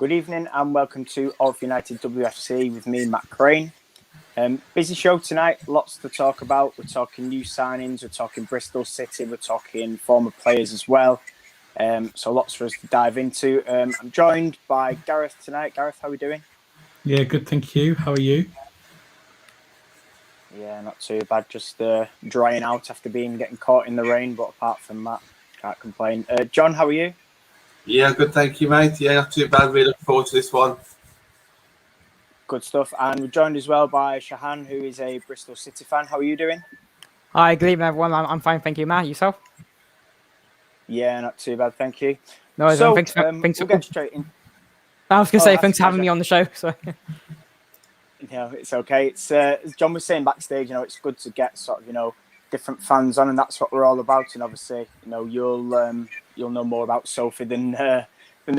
Good evening and welcome to All for United WFC with me, Matt Crane. Busy show tonight, lots to talk about. We're talking new signings, we're talking Bristol City, we're talking former players as well. So lots for us to dive into. I'm joined by Gareth tonight. Gareth, how are we doing? Yeah, good, thank you. How are you? Yeah, not too bad. Just drying out after getting caught in the rain, but apart from that, can't complain. John, how are you? Yeah, good, thank you, mate. Yeah, not too bad. Really looking forward to this one. Good stuff. And we're joined as well by Shahan, who is a Bristol City fan. How are you doing? Hi, good evening, everyone. I'm fine, thank you, Matt. Yourself? Yeah, not too bad, thank you. No, so thanks we'll get straight in. I was going to say thanks for having me on the show. So. It's okay. It's as John was saying backstage. It's good to get sort of different fans on, and that's what we're all about. And obviously, you'll know more about Sophie than the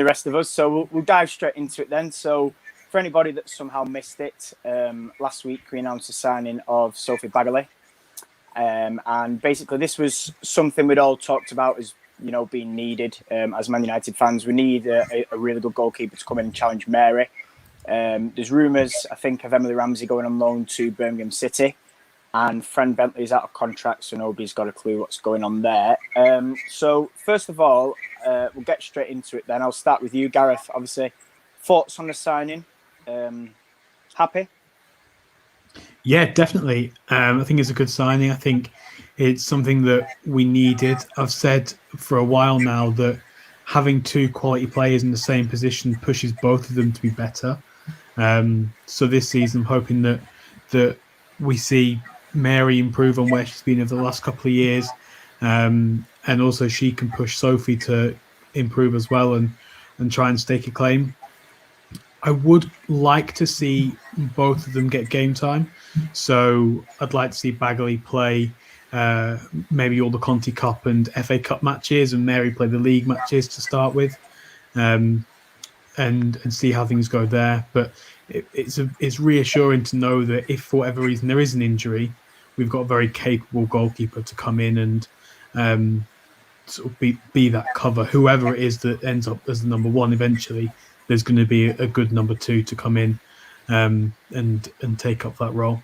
rest of us. So we'll dive straight into it then. So for anybody that somehow missed it, last week we announced the signing of Sophie Baggaley, and basically this was something we'd all talked about as being needed as Man United fans. We need a really good goalkeeper to come in and challenge Mary. There's rumours, I think, of Emily Ramsey going on loan to Birmingham City, and Fran Bentley's out of contract, so nobody's got a clue what's going on there. So first of all, we'll get straight into it then. I'll start with you, Gareth. Obviously, thoughts on the signing? Happy? Yeah, definitely. I think it's a good signing. I think it's something that we needed. I've said for a while now that having two quality players in the same position pushes both of them to be better. So this season, I'm hoping that we see Mary improve on where she's been over the last couple of years, and also she can push Sophie to improve as well and try and stake a claim. I would like to see both of them get game time. So I'd like to see Baggaley play maybe all the Conti Cup and FA Cup matches, and Mary play the league matches to start with, and see how things go there. But it's reassuring to know that if for whatever reason there is an injury, we've got a very capable goalkeeper to come in and sort of be that cover. Whoever it is that ends up as the number one eventually, there's going to be a good number two to come in and take up that role.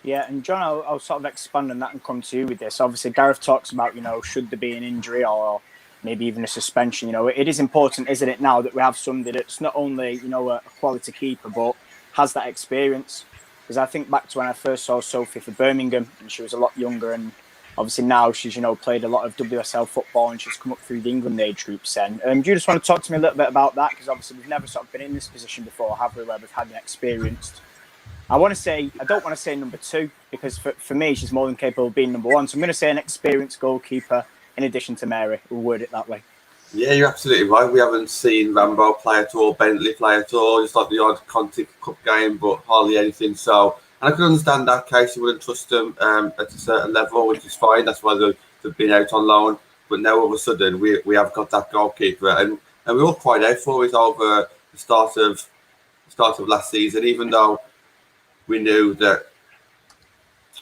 Yeah, and John, I'll sort of expand on that and come to you with this. Obviously, Gareth talks about, should there be an injury or maybe even a suspension? It is important, isn't it, now that we have somebody that's not only, a quality keeper, but has that experience. Because I think back to when I first saw Sophie for Birmingham, and she was a lot younger, and obviously now she's, played a lot of WSL football and she's come up through the England age groups then. Do you just want to talk to me a little bit about that? Because obviously we've never sort of been in this position before, have we, where we've had an experienced... I don't want to say number two, because for me, she's more than capable of being number one. So I'm going to say an experienced goalkeeper in addition to Mary. We'll word it that way. Yeah, you're absolutely right. We haven't seen Rambo play at all, Bentley play at all, just like the odd Conti Cup game, but hardly anything. So, and I could understand that case. You wouldn't trust them at a certain level, which is fine. That's why they've been out on loan. But now all of a sudden, we have got that goalkeeper, and we all cried out for it over the start of last season, even though we knew that,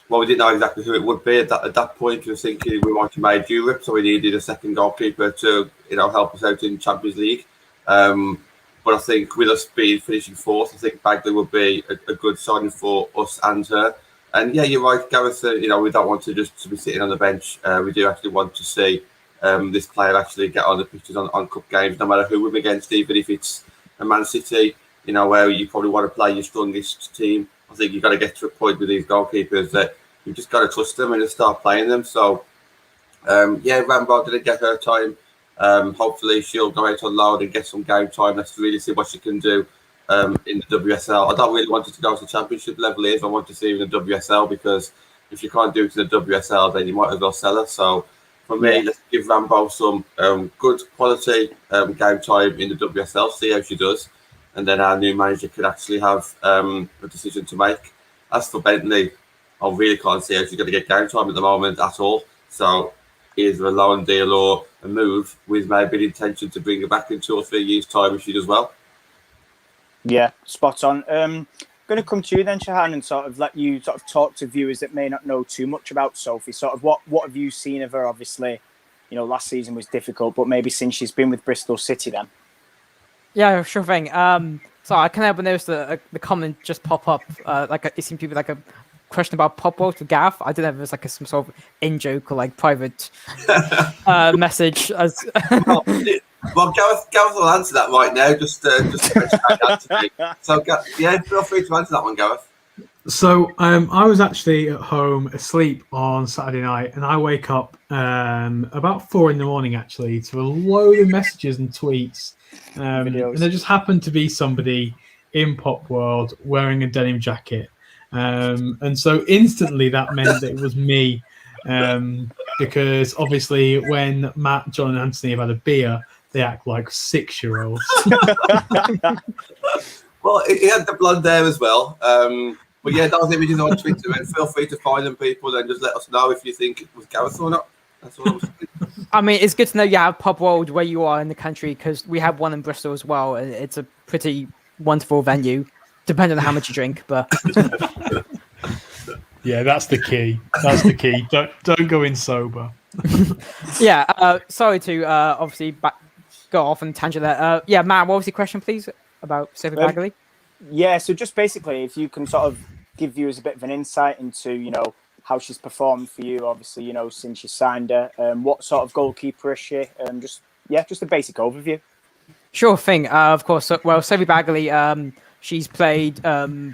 well, we didn't know exactly who it would be at that point. We were thinking we wanted to make Europe, so we needed a second goalkeeper to, help us out in Champions League. But I think with us finishing fourth, I think Baggaley would be a good signing for us and her. And yeah, you're right, Gareth. We don't want to just be sitting on the bench. We do actually want to see this player actually get on the pitches on cup games, no matter who we're against, even if it's a Man City, where you probably want to play your strongest team. I think you've got to get to a point with these goalkeepers that you've just got to trust them and just start playing them. So, Rambo didn't get her time. Hopefully she'll go out on loan and get some game time. Let's really see what she can do in the WSL. I don't really want her to go to the championship level I want to see her in the WSL, because if you can't do it in the WSL, then you might as well sell her. So for me, let's give Rambo some good quality game time in the WSL, see how she does. And then our new manager could actually have a decision to make. As for Bentley, I really can't see how she's going to get game time at the moment at all. So either a loan deal or a move with maybe an intention to bring her back in 2 or 3 years' time if she does well. Yeah, spot on. Going to come to you then, Shahan, and sort of let you sort of talk to viewers that may not know too much about Sophie. Sort of what have you seen of her? Obviously, last season was difficult, but maybe since she's been with Bristol City then. Yeah, sure thing. So I can't help but notice the comment just pop up. It seemed to be like a question about pop world to Gav. I don't know if it was like some sort of in joke or like private message. As Well, Gareth will answer that right now. Just to answer me. So yeah, feel free to answer that one, Gareth. So I was actually at home asleep on Saturday night, and I wake up about 4 a.m. actually to a load of messages and tweets, and there just happened to be somebody in Pop World wearing a denim jacket, and so instantly that meant that it was me, because obviously when Matt, John, and Anthony have had a beer, they act like 6-year-olds. Well, he had the blonde hair as well. But yeah, those images on Twitter, and feel free to find them, people, and just let us know if you think it was Gareth or not. That's all I'm saying. I mean, it's good to know you have Pub World where you are in the country, because we have one in Bristol as well, and it's a pretty wonderful venue, depending on how much you drink. But yeah, that's the key. That's the key. Don't go in sober. yeah, sorry to obviously go off on a tangent there. Yeah, Matt, what was your question, please, about Sophie Baggaley? Yeah, so just basically, if you can sort of give viewers a bit of an insight into, how she's performed for you, obviously, since you signed her, what sort of goalkeeper is she? Just a basic overview. Sure thing. Of course. Well, Sophie Baggaley, she's played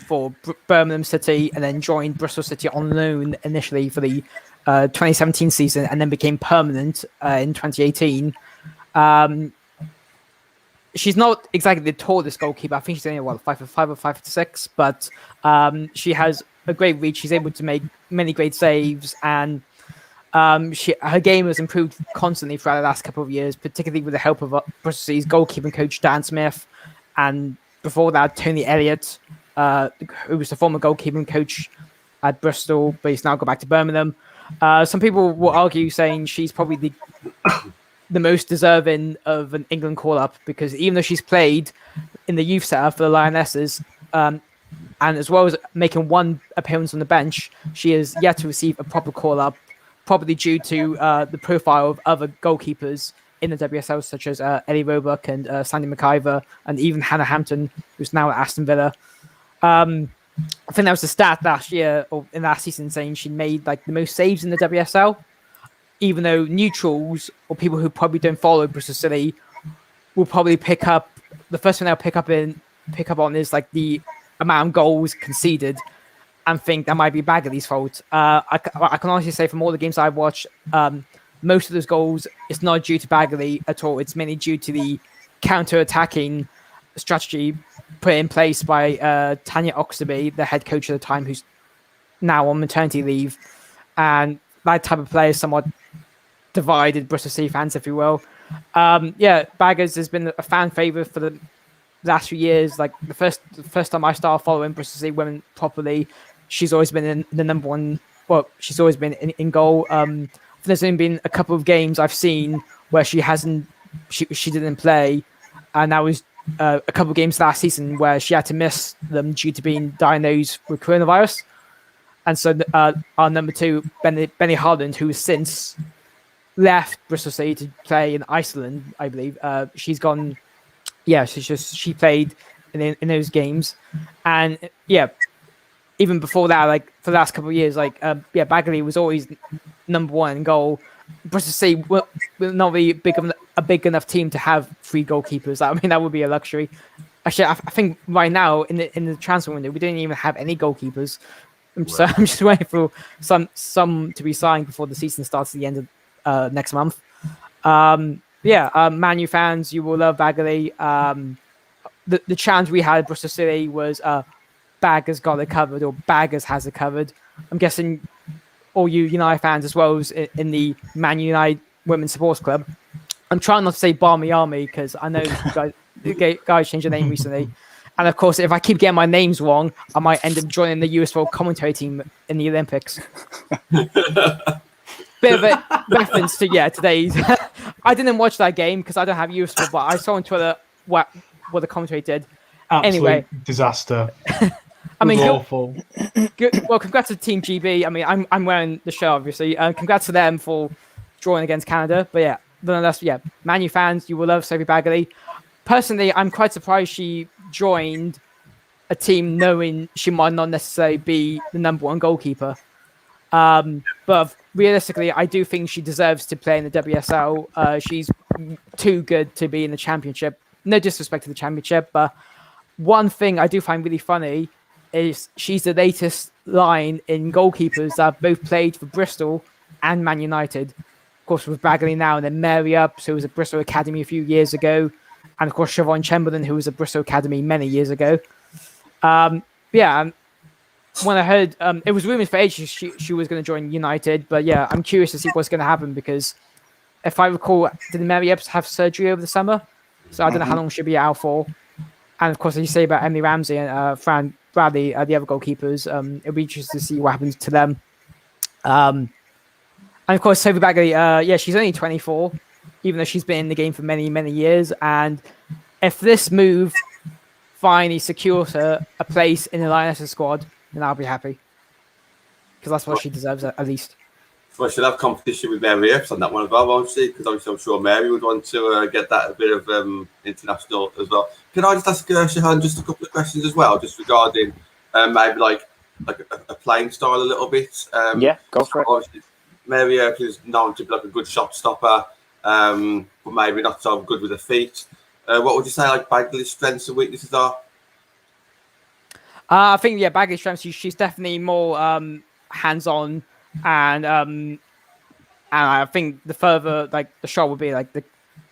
for Birmingham City and then joined Bristol City on loan initially for the 2017 season, and then became permanent in 2018. She's not exactly the tallest goalkeeper. I think she's only 5'5" or 5'6", but she has a great reach. She's able to make many great saves, and her game has improved constantly throughout the last couple of years, particularly with the help of Bristol City's goalkeeping coach Dan Smith, and before that Tony Elliott, who was the former goalkeeping coach at Bristol, but he's now gone back to Birmingham. Some people will argue saying she's probably the most deserving of an England call-up, because even though she's played in the youth setup for the Lionesses, and as well as making one appearance on the bench, she has yet to receive a proper call-up, probably due to the profile of other goalkeepers in the WSL, such as Ellie Roebuck and Sandy McIver, and even Hannah Hampton, who's now at Aston Villa. I think that was the stat last year, or in last season, saying she made like the most saves in the WSL, even though neutrals or people who probably don't follow Bristol City will probably pick up, the first thing they'll pick up on is like the amount of goals conceded, and think that might be Baggaley's fault. I can honestly say from all the games I've watched, most of those goals, it's not due to Baggaley at all. It's mainly due to the counter-attacking strategy put in place by Tanya Oxtoby, the head coach at the time, who's now on maternity leave. And that type of player somewhat divided Bristol City fans, if you will. Baggers has been a fan favourite for the last few years. Like the first time I started following Bristol City women properly, she's always been in the number one. Well, she's always been in goal. There's only been a couple of games I've seen where she didn't play, and that was a couple of games last season where she had to miss them due to being diagnosed with coronavirus. And so our number two, Benny Harland, who has since left Bristol City to play in Iceland, I believe. She's gone. Yeah, she played in those games, and even before that, like for the last couple of years, Baggaley was always number one in goal. Bristol City will not be a big enough team to have 3 goalkeepers. I mean, that would be a luxury. Actually, I think right now in the transfer window, we don't even have any goalkeepers. So I'm just waiting for some to be signed before the season starts at the end of next month. Man U fans, you will love Baggaley. The challenge we had at Bristol City was Baggers got it covered, or Baggers has it covered. I'm guessing all you United fans, as well as in the Man United Women's Supporters Club. I'm trying not to say Barmy Army, because I know you guys changed your name recently. And of course, if I keep getting my names wrong, I might end up joining the US World Commentary team in the Olympics. Bit of a reference to today's. I didn't watch that game because I don't have US World, but I saw on Twitter what the commentary did. Absolute anyway, disaster. I mean, awful. Good. Well, congrats to Team GB. I mean, I'm wearing the shirt, obviously. Congrats to them for drawing against Canada. But nonetheless, Man U fans, you will love Sophie Baggaley. personally, I'm quite surprised she joined a team knowing she might not necessarily be the number one goalkeeper. But realistically, I do think she deserves to play in the WSL. She's too good to be in the championship. No disrespect to the championship, but one thing I do find really funny is she's the latest line in goalkeepers that have both played for Bristol and Man United. Of course, with Baggaley now, and then Mary Upps, who was at Bristol Academy a few years ago, and of course Siobhan Chamberlain, who was at Bristol Academy many years ago. When I heard it was rumored for ages she was going to join United, but yeah, I'm curious to see what's going to happen because if I recall, did Mary Epps have surgery over the summer? So I don't know how long she'll be out for. And of course, as you say about Emily Ramsey and Fran Bradley, the other goalkeepers, it'll be interesting to see what happens to them. And of course, Sophie Baggaley, she's only 24, even though she's been in the game for many, many years. And if this move finally secures her a place in the Lionesses squad, then I'll be happy. Because that's what she deserves, at least. So she'll have competition with Mary Epps on that one as well, won't she? Because obviously I'm sure Mary would want to get that a bit of international as well. Can I just ask Shahan just a couple of questions as well, just regarding maybe like a playing style a little bit? Yeah, go for it. Obviously, Mary Epps is known to be like a good shot stopper, but maybe not so good with her feet. What would you say like Baggaley's strengths and weaknesses are? I think Baggaley's strengths. She's definitely more hands-on, and I think the further the shot would be, the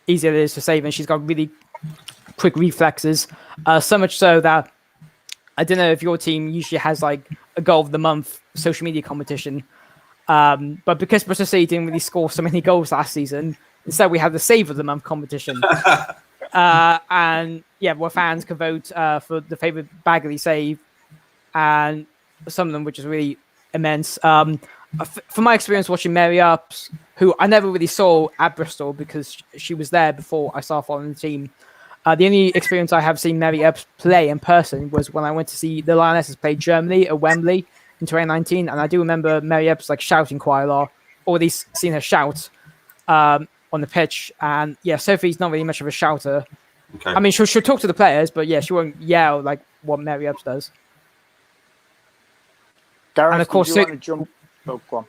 easier it is to save, and she's got really quick reflexes. So much so that I don't know if your team usually has a goal of the month social media competition, but because Bristol City didn't really score so many goals last season, instead we have the save of the month competition. And where fans can vote for the favorite Baggaley save, and some of them which is really immense. From my experience watching Mary Upps, who I never really saw at Bristol because she was there before I started following the team. The only experience I have seen Mary Upps play in person was when I went to see the Lionesses play Germany at Wembley in 2019, and I do remember Mary Upps shouting quite a lot, or at least seeing her shout on the pitch. And Sophie's not really much of a shouter. Okay. I mean, she'll talk to the players, but she won't yell like what Mary Upps does. Gareth, and of course, do you want to jump? Oh, go on.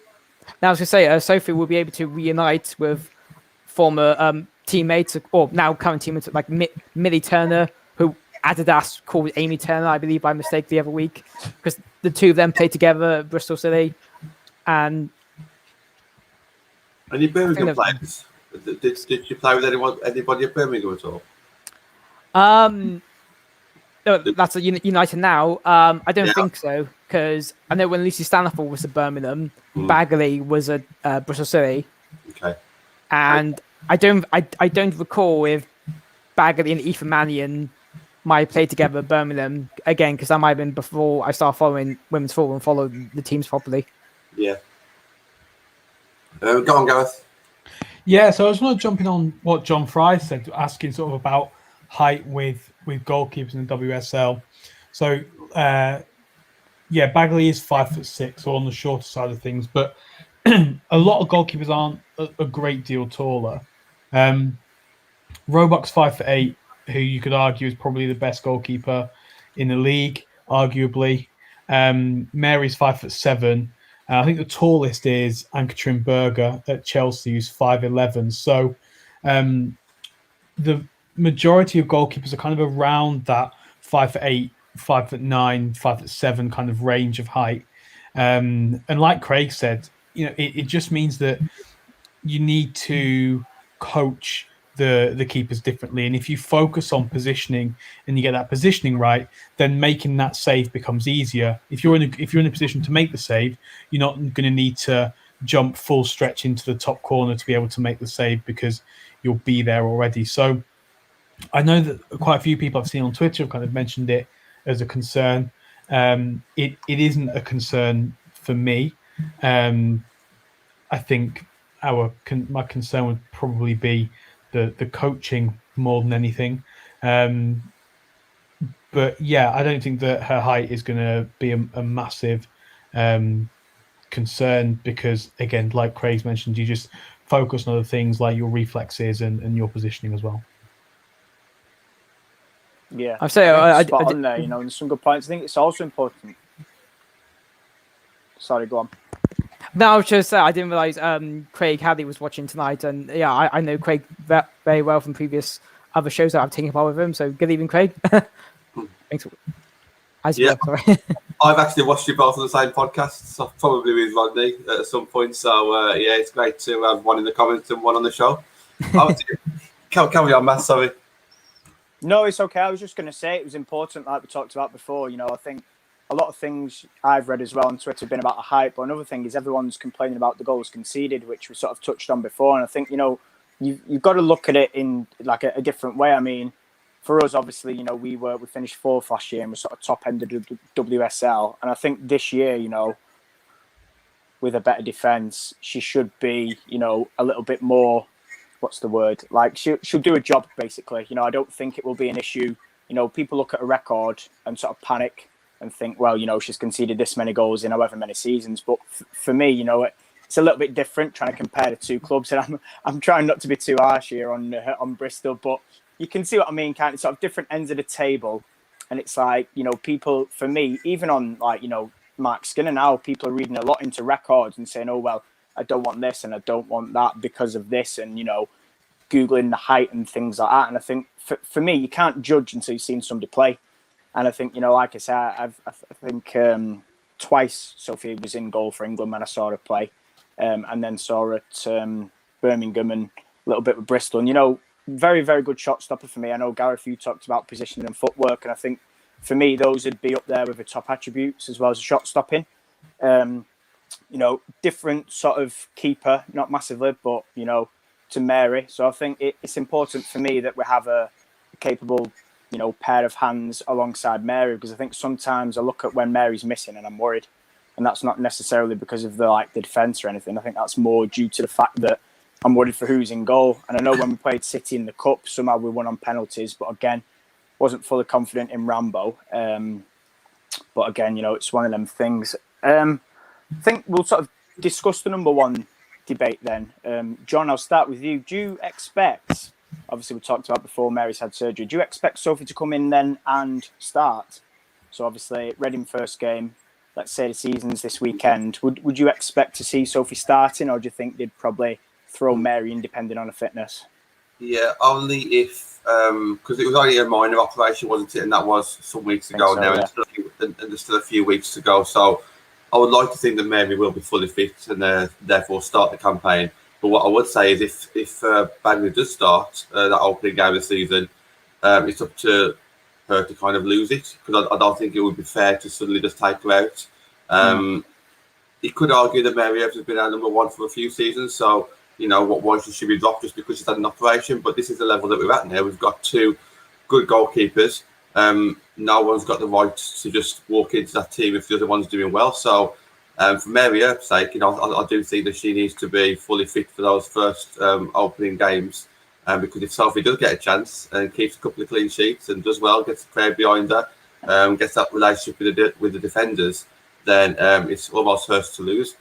Now I was going to say, Sophie will be able to reunite with former teammates, or now current teammates like Millie Turner, who Adidas called Amy Turner, I believe, by mistake the other week, because the two of them played together at Bristol City. And any Birmingham players? Did you play with anybody at Birmingham at all? That's a United now. I don't think so, because I know when Lucy Staniforth was at Birmingham, Baggaley was at Bristol City. Okay. And I don't recall if Baggaley and Ethan Mannion might have played together at Birmingham again, because that might have been before I started following women's football and followed the teams properly. Yeah. Go on, Gareth. Yeah, so I just want to jump in on what John Fry said, asking sort of about height with goalkeepers in the WSL. So, Baggaley is 5'6", so on the shorter side of things, but a lot of goalkeepers aren't a great deal taller. Roebuck's 5'8", who you could argue is probably the best goalkeeper in the league, arguably. Mary's 5'7". I think the tallest is Ann-Katrin Berger at Chelsea, who's 5'11". So the majority of goalkeepers are kind of around that 5'8", 5'9", 5'7" kind of range of height. And like Craig said, it just means that you need to coach the keepers differently. And if you focus on positioning and you get that positioning right, then making that save becomes easier. If you're in a position to make the save, you're not going to need to jump full stretch into the top corner to be able to make the save because you'll be there already. So I know that quite a few people I've seen on Twitter have kind of mentioned it as a concern. It isn't a concern for me. I think my concern would probably be the coaching more than anything. But I don't think that her height is going to be a massive concern because, again, like Craig's mentioned, you just focus on other things like your reflexes and your positioning as well. Yeah, I'm saying spot on there. You know, and there's some good points. I think it's also important. Sorry, go on. No, I was just saying I didn't realize Craig Hadley was watching tonight, and yeah, I know Craig very well from previous other shows that I've taken part with him. So good evening, Craig. Thanks. As you were, sorry. I've actually watched you both on the same podcast, so probably with Rodney at some point. So yeah, it's great to have one in the comments and one on the show. Carry on, Matt. Sorry. No, it's okay. I was just going to say it was important, like we talked about before. You know, I think a lot of things I've read as well on Twitter have been about a hype. But another thing is everyone's complaining about the goals conceded, which we sort of touched on before. And I think, you know, you've got to look at it in like a different way. I mean, for us, obviously, you know, we finished fourth last year and we're sort of top end of the WSL. And I think this year, you know, with a better defence, she should be, you know, a little bit more, what's the word? Like she'll do a job, basically. You know, I don't think it will be an issue. You know, people look at a record and sort of panic and think, well, you know, she's conceded this many goals in however many seasons. But for me, you know, it's a little bit different trying to compare the two clubs. And I'm trying not to be too harsh here on Bristol, but you can see what I mean, kind of sort of different ends of the table. And it's like, you know, people, for me, even on like, you know, Mark Skinner now, people are reading a lot into records and saying, oh, well, I don't want this and I don't want that because of this. And, you know, Googling the height and things like that. And I think for me, you can't judge until you've seen somebody play. And I think, you know, like I said, I think twice Sophie was in goal for England when I saw her play, and then saw her at Birmingham and a little bit with Bristol. And, you know, very, very good shot stopper for me. I know, Gareth, you talked about positioning and footwork, and I think for me, those would be up there with the top attributes as well as the shot stopping. You know, different sort of keeper, not massively, but, you know, to Mary. So I think it's important for me that we have a capable, you know, pair of hands alongside Mary, because I think sometimes I look at when Mary's missing and I'm worried. And that's not necessarily because of the defence or anything. I think that's more due to the fact that I'm worried for who's in goal. And I know when we played City in the Cup, somehow we won on penalties. But again, wasn't fully confident in Rambo. But again, you know, it's one of them things. I think we'll sort of discuss the number one debate then. John, I'll start with you. Do you expect, obviously we talked about before Mary's had surgery, do you expect Sophie to come in then and start? So obviously, Reading first game, let's say the season's this weekend. Would you expect to see Sophie starting, or do you think they'd probably throw Mary in depending on her fitness? Yeah, only if, because it was only a minor operation, wasn't it? And that was some weeks ago now, yeah. And there's still a few weeks to go. So I would like to think that Mary will be fully fit and therefore start the campaign. But what I would say is if Baggaley does start that opening game of the season, it's up to her to kind of lose it, because I don't think it would be fair to suddenly just take her out. You could argue that Mary Eves has been our number one for a few seasons, so, you know, why should she be dropped just because she's had an operation? But this is the level that we're at now. We've got two good goalkeepers. No one's got the right to just walk into that team if the other one's doing well. So for Mary Earp's sake, you know, I do think that she needs to be fully fit for those first opening games. Because if Sophie does get a chance and keeps a couple of clean sheets and does well, gets the crowd behind her, gets that relationship with the defenders, then it's almost hers to lose.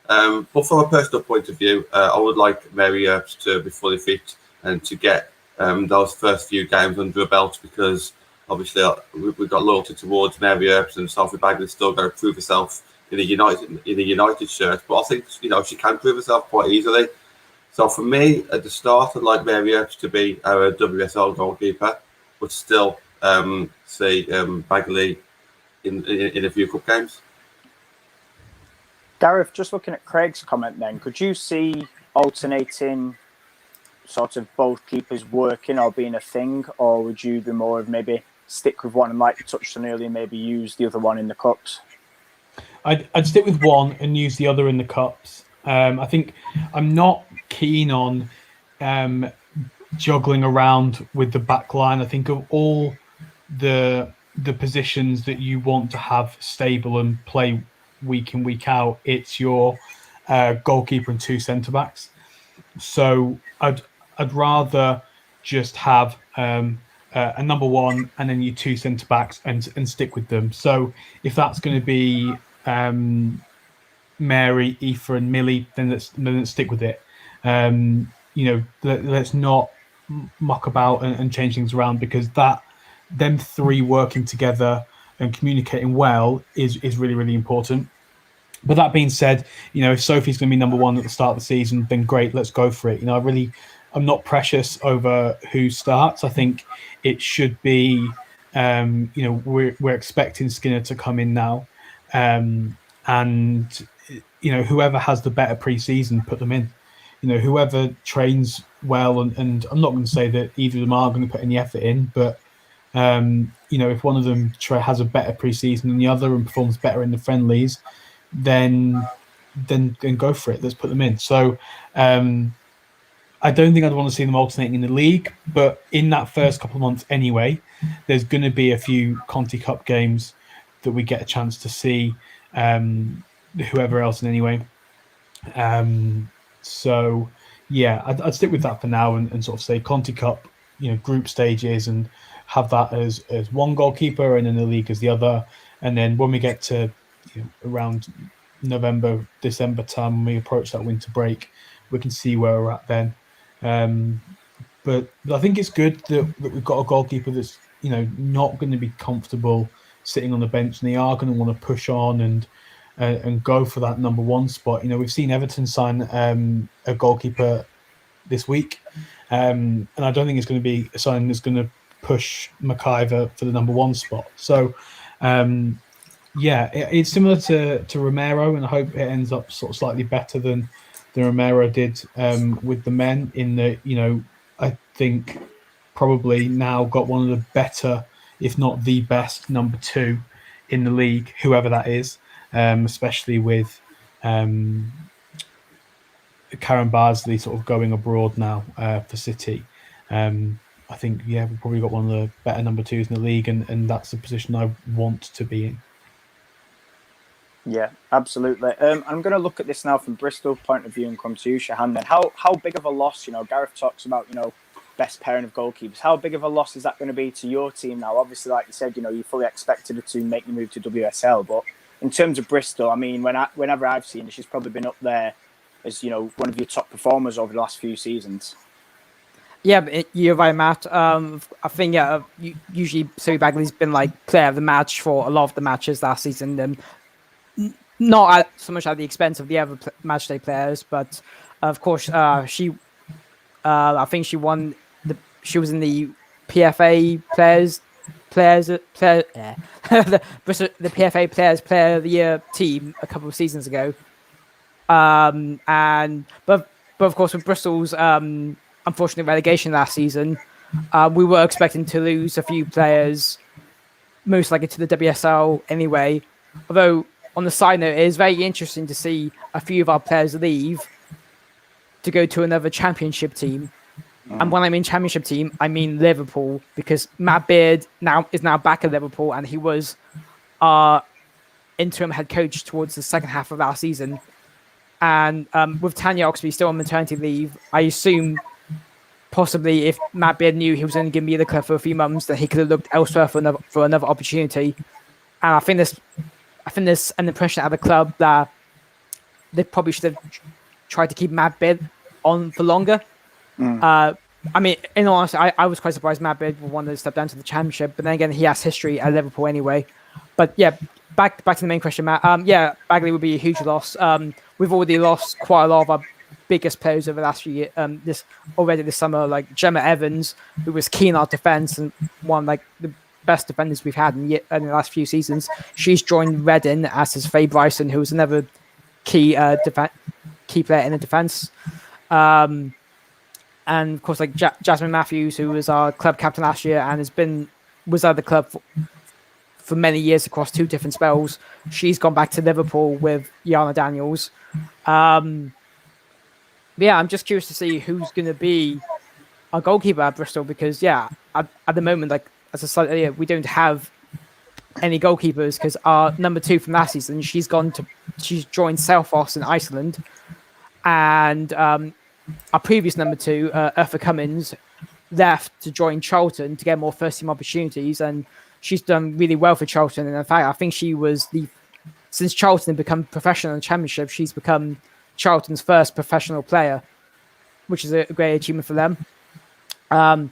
But from a personal point of view, I would like Mary Earps to be fully fit and to get those first few games under a belt, because obviously we've got loyalty towards Mary Earps, and Sophie Baggaley's still got to prove herself in a United shirt. But I think, you know, she can prove herself quite easily. So for me, at the start, I'd like Mary Earps to be our WSL goalkeeper, but still see Baggaley in a few cup games. Gareth, just looking at Craig's comment then, could you see alternating sort of both keepers working or being a thing, or would you be more of maybe stick with one and, like you touched on earlier, maybe use the other one in the cups? I'd stick with one and use the other in the cups. I think I'm not keen on juggling around with the back line. I think of all the positions that you want to have stable and play week in, week out, it's your goalkeeper and two centre backs. So I'd rather just have a number one and then your two centre backs and stick with them. So if that's going to be Mary, Aoife, and Millie, then let's stick with it. You know, let's not muck about and change things around, because that them three working together and communicating well is really, really important. But that being said, if Sophie's going to be number one at the start of the season, then great, let's go for it. I'm not precious over who starts. I think it should be, we're expecting Skinner to come in now, and whoever has the better pre-season, put them in. Whoever trains well, and I'm not going to say that either of them are going to put any effort in, but if one of them has a better pre-season than the other and performs better in the friendlies, then go for it. Let's put them in. So I don't think I'd want to see them alternating in the league, but in that first couple of months anyway, there's going to be a few Conti Cup games that we get a chance to see whoever else in anyway. So yeah, I'd stick with that for now and sort of say Conti Cup, group stages, and have that as one goalkeeper, and then the league as the other. And then when we get to around November, December time, when we approach that winter break, we can see where we're at then. But I think it's good that we've got a goalkeeper that's not going to be comfortable sitting on the bench, and they are going to want to push on and go for that number one spot. We've seen Everton sign a goalkeeper this week, and I don't think it's going to be a sign that's going to push McIver for the number one spot. So it's similar to Romero, and I hope it ends up sort of slightly better than Romero did with the men, in that I think probably now got one of the better, if not the best, number two in the league, whoever that is, especially with Karen Barnsley sort of going abroad now for City. I think, we've probably got one of the better number twos in the league, and that's the position I want to be in. Yeah, absolutely. I'm going to look at this now from Bristol point of view and come to you, Shahan. Then, how big of a loss? Gareth talks about best pairing of goalkeepers. How big of a loss is that going to be to your team now? Obviously, like you said, you fully expected her to make the move to WSL, but in terms of Bristol, I mean, whenever I've seen her, she's probably been up there as one of your top performers over the last few seasons. Yeah, you're right, Matt. I think usually Sophie Baggaley's been like player of the match for a lot of the matches last season. Not so much at the expense of the other matchday players, but of course, I think she won. She was in the PFA the PFA Players Player of the Year team a couple of seasons ago. But of course, with Bristol's unfortunate relegation last season, we were expecting to lose a few players, most likely to the WSL anyway. Although, on the side note, it is very interesting to see a few of our players leave to go to another championship team. And when I mean championship team, I mean Liverpool, because Matt Beard is now back at Liverpool, and he was our interim head coach towards the second half of our season. And with Tanya Oxby still on maternity leave, I assume possibly if Matt Beard knew he was only going to be at the club for a few months, that he could have looked elsewhere for another opportunity. And I think there's an impression at the club that they probably should have tried to keep Matt Beard on for longer. I mean, in all honesty, I was quite surprised Matt Beard wanted to step down to the championship, but then again, he has history at Liverpool anyway. But yeah, back to the main question, Matt. Baggaley would be a huge loss. We've already lost quite a lot of our biggest players over the last few years. This summer, like Gemma Evans, who was key in our defence and one like the best defenders we've had in the last few seasons. She's joined Reading, as has Faye Bryson, who was another key player in the defence. And of course, like Jasmine Matthews, who was our club captain last year and was at the club for many years across two different spells. She's gone back to Liverpool with Yana Daniels. I'm just curious to see who's going to be our goalkeeper at Bristol, because at the moment, like as I said earlier, we don't have any goalkeepers, because our number two from last season, she's joined Selfoss in Iceland, and our previous number two, Eartha Cummins, left to join Charlton to get more first-team opportunities, and she's done really well for Charlton. And in fact, I think she was since Charlton had become professional in the Championship, she's become Charlton's first professional player, which is a great achievement for them. I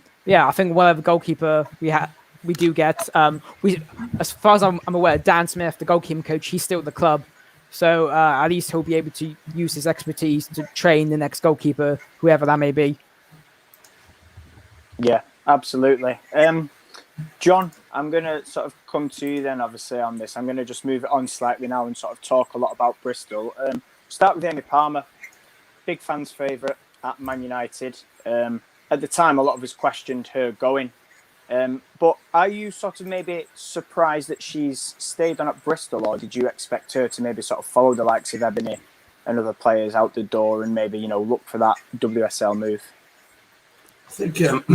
think whatever goalkeeper we have, we do get. As far as I'm aware, Dan Smith, the goalkeeping coach, he's still at the club, so at least he'll be able to use his expertise to train the next goalkeeper, whoever that may be. Yeah, absolutely. John, I'm going to sort of come to you then, obviously, on this. I'm going to just move it on slightly now and sort of talk a lot about Bristol. Start with Amy Palmer, big fans' favourite at Man United. At the time, a lot of us questioned her going. But are you sort of maybe surprised that she's stayed on at Bristol, or did you expect her to maybe sort of follow the likes of Ebony and other players out the door and maybe, look for that WSL move? I think at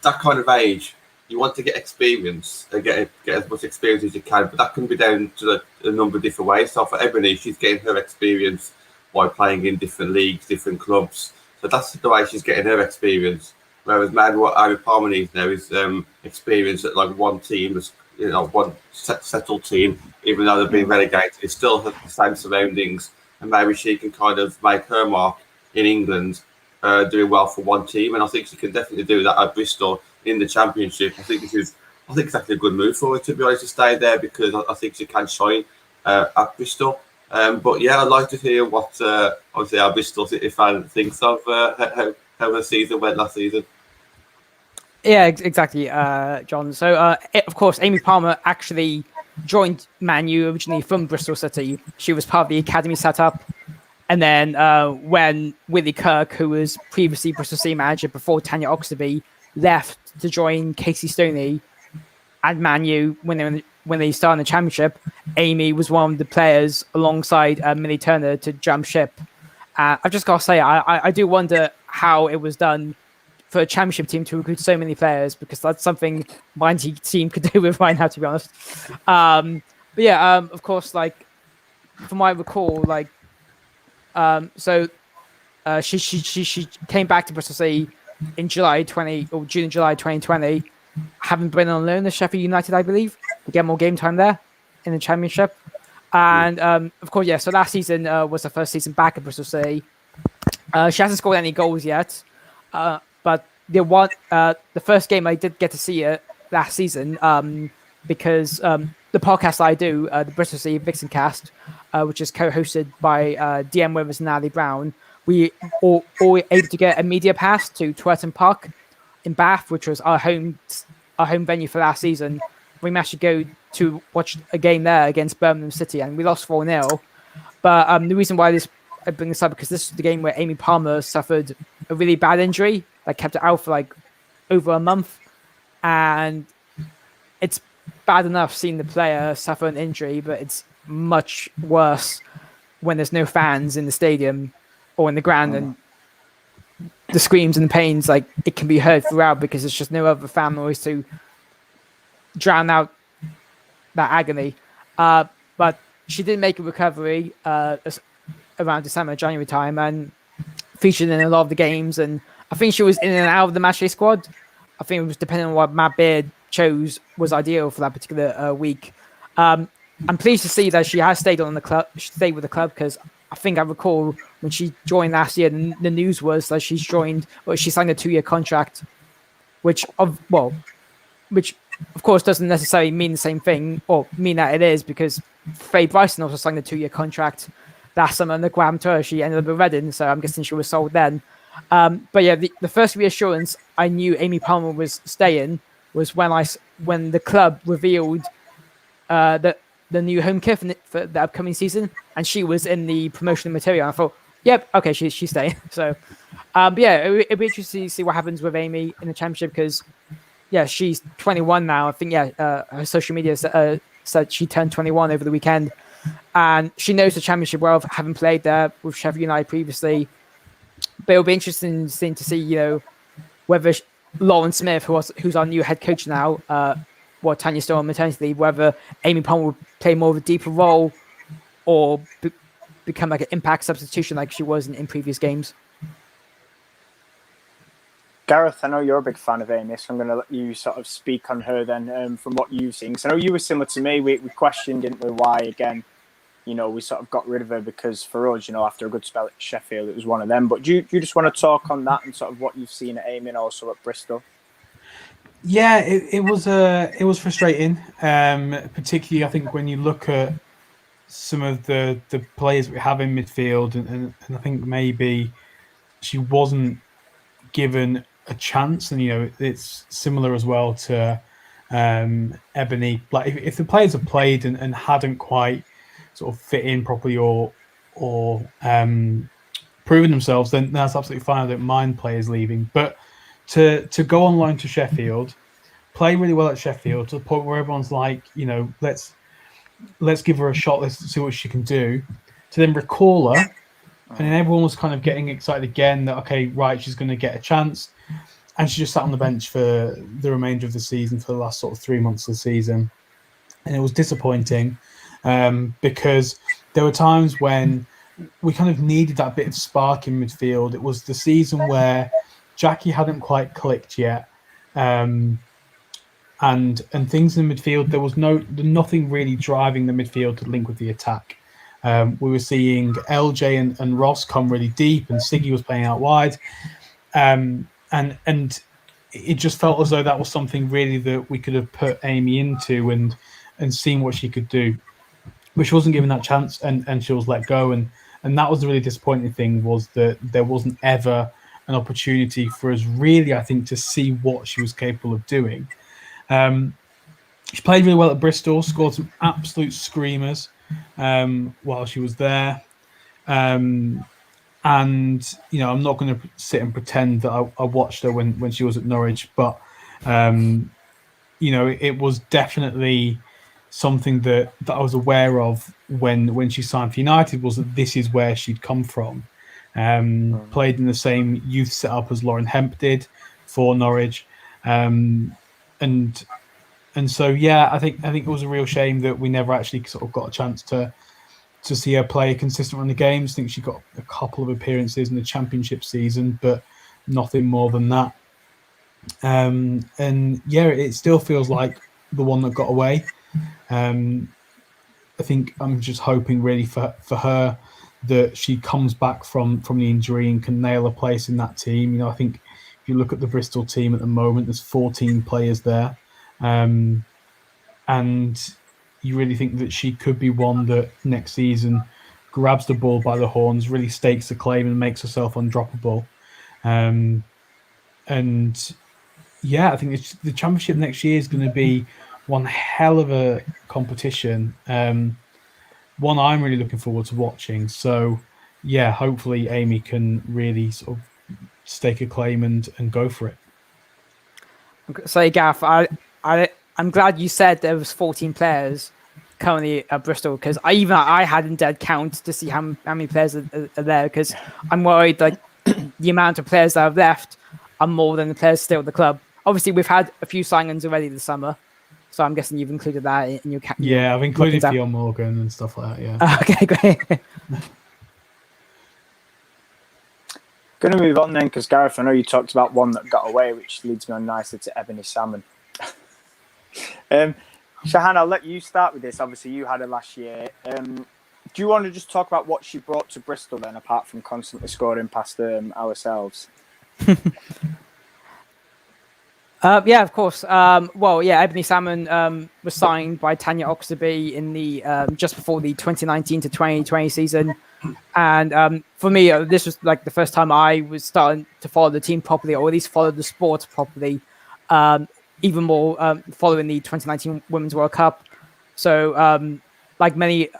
that kind of age, you want to get experience and get as much experience as you can, but that can be down to a number of different ways. So for Ebony, she's getting her experience by playing in different leagues, different clubs. So that's the way she's getting her experience. Whereas maybe what Amy Palmer needs now is experience at like one team, one settled team, even though they've been relegated, it still has the same surroundings, and maybe she can kind of make her mark in England, doing well for one team, and I think she can definitely do that at Bristol in the Championship. I think it's actually a good move for her, to be honest, to stay there, because I think she can shine at Bristol. But yeah, I'd like to hear what obviously our Bristol City fan thinks of how her season went last season. Yeah, exactly, John. So, of course, Amy Palmer actually joined Man U originally from Bristol City. She was part of the academy setup. And then when Willie Kirk, who was previously Bristol City manager before Tanya Oxtoby, left to join Casey Stoney and Man U when they started the Championship, Amy was one of the players alongside Millie Turner to jump ship. I've just got to say, I do wonder how it was done for a Championship team to recruit so many players, because that's something my team could do with right now, to be honest. But yeah, of course, like from what I recall, like she came back to Bristol City in June, July 2020, having been on loan to Sheffield United, I believe, to get more game time there in the Championship. And of course, yeah. So last season was the first season back at Bristol City. She hasn't scored any goals yet, but the first game I did get to see her last season because the podcast I do, the Bristol City Vixen Cast, which is co-hosted by DM Withers and Ali Brown, we all were able to get a media pass to Twerton Park in Bath, which was our home venue for last season. We managed to go to watch a game there against Birmingham City, and we lost 4-0. But the reason why I bring this up, because this is the game where Amy Palmer suffered a really bad injury that kept her out for like over a month, and it's bad enough seeing the player suffer an injury, but it's much worse when there's no fans in the stadium or in the ground, and the screams and the pains, like, it can be heard throughout because there's just no other fan noise to drown out that agony. But she did make a recovery around December, January time, and featured in a lot of the games, and I think she was in and out of the matchday squad. I think it was depending on what Matt Beard chose was ideal for that particular week. I'm pleased to see that she has stayed with the club, because I think I recall when she joined last year, the news was that she signed a 2-year contract, which of course doesn't necessarily mean the same thing, or mean that it is, because Faye Bryson also signed a 2-year contract last summer in the Graham Tour. She ended up at Reading, so I'm guessing she was sold then. But yeah, the first reassurance I knew Amy Palmer was staying was when the club revealed the new home kit for the upcoming season, and she was in the promotional material. I thought, yep, okay, she's staying. So, but yeah, it'd be interesting to see what happens with Amy in the Championship, because yeah, she's 21 now. I think her social media said she turned 21 over the weekend, and she knows the Championship well, having played there with Sheffield United previously. But it'll be interesting to see, whether Lauren Smith, who's our new head coach now, Tanya's still on maternity leave, whether Amy Palmer will play more of a deeper role or become like an impact substitution like she was in previous games. Gareth, I know you're a big fan of Amy, so I'm going to let you sort of speak on her then, from what you've seen. So I know you were similar to me. We questioned, didn't we, why, again, we sort of got rid of her, because for us, after a good spell at Sheffield, it was one of them. But do you just want to talk on that and sort of what you've seen at Amy and also at Bristol? Yeah, it was frustrating. Particularly, I think when you look at some of the players we have in midfield, and I think maybe she wasn't given a chance, and it's similar as well to Ebony. Like if the players have played and hadn't quite sort of fit in properly or proven themselves, then that's absolutely fine. I don't mind players leaving, but to go on loan to Sheffield, play really well at Sheffield to the point where everyone's like, let's give her a shot, let's see what she can do, to then recall her, and then everyone was kind of getting excited again that okay, right, she's going to get a chance, and she just sat on the bench for the remainder of the season, for the last sort of 3 months of the season, and it was disappointing because there were times when we kind of needed that bit of spark in midfield. It was the season where Jackie hadn't quite clicked yet. And things in the midfield, there was nothing really driving the midfield to link with the attack. We were seeing LJ and Ross come really deep, and Siggy was playing out wide, and it just felt as though that was something really that we could have put Amy into and seen what she could do, but she wasn't given that chance, and she was let go, and that was the really disappointing thing, was that there wasn't ever an opportunity for us really, I think, to see what she was capable of doing. She played really well at Bristol, scored some absolute screamers while she was there. And, I'm not going to sit and pretend that I watched her when she was at Norwich, but, it was definitely something that I was aware of when she signed for United, was that this is where she'd come from. Played in the same youth setup as Lauren Hemp did for Norwich. And so, yeah, I think it was a real shame that we never actually sort of got a chance to see her play a consistent run of games. I think she got a couple of appearances in the Championship season, but nothing more than that. And yeah, it still feels like the one that got away. I think I'm just hoping really for her that she comes back from the injury and can nail a place in that team. I think if you look at the Bristol team at the moment, there's 14 players there. And you really think that she could be one that next season grabs the ball by the horns, really stakes a claim and makes herself undroppable. And yeah, I think the Championship next year is going to be one hell of a competition. One I'm really looking forward to watching. So yeah, hopefully Amy can really sort of stake a claim and go for it. So Gaff, I'm glad you said there was 14 players currently at Bristol, because I hadn't dead count to see how many players are there, because I'm worried like the amount of players that have left are more than the players still at the club. Obviously, we've had a few signings already this summer, so I'm guessing you've included that in your Yeah, I've included Theo Morgan and stuff like that, yeah. Okay, great. Going to move on then, because Gareth, I know you talked about one that got away, which leads me on nicely to Ebony Salmon. Shahan, I'll let you start with this. Obviously, you had her last year. Do you want to just talk about what she brought to Bristol then, apart from constantly scoring past ourselves? Yeah, of course. Well, yeah, Ebony Salmon was signed by Tanya Oxtoby in the just before the 2019 to 2020 season, and for me, this was like the first time I was starting to follow the team properly, or at least follow the sport properly. Even more following the 2019 Women's World Cup. So, like many,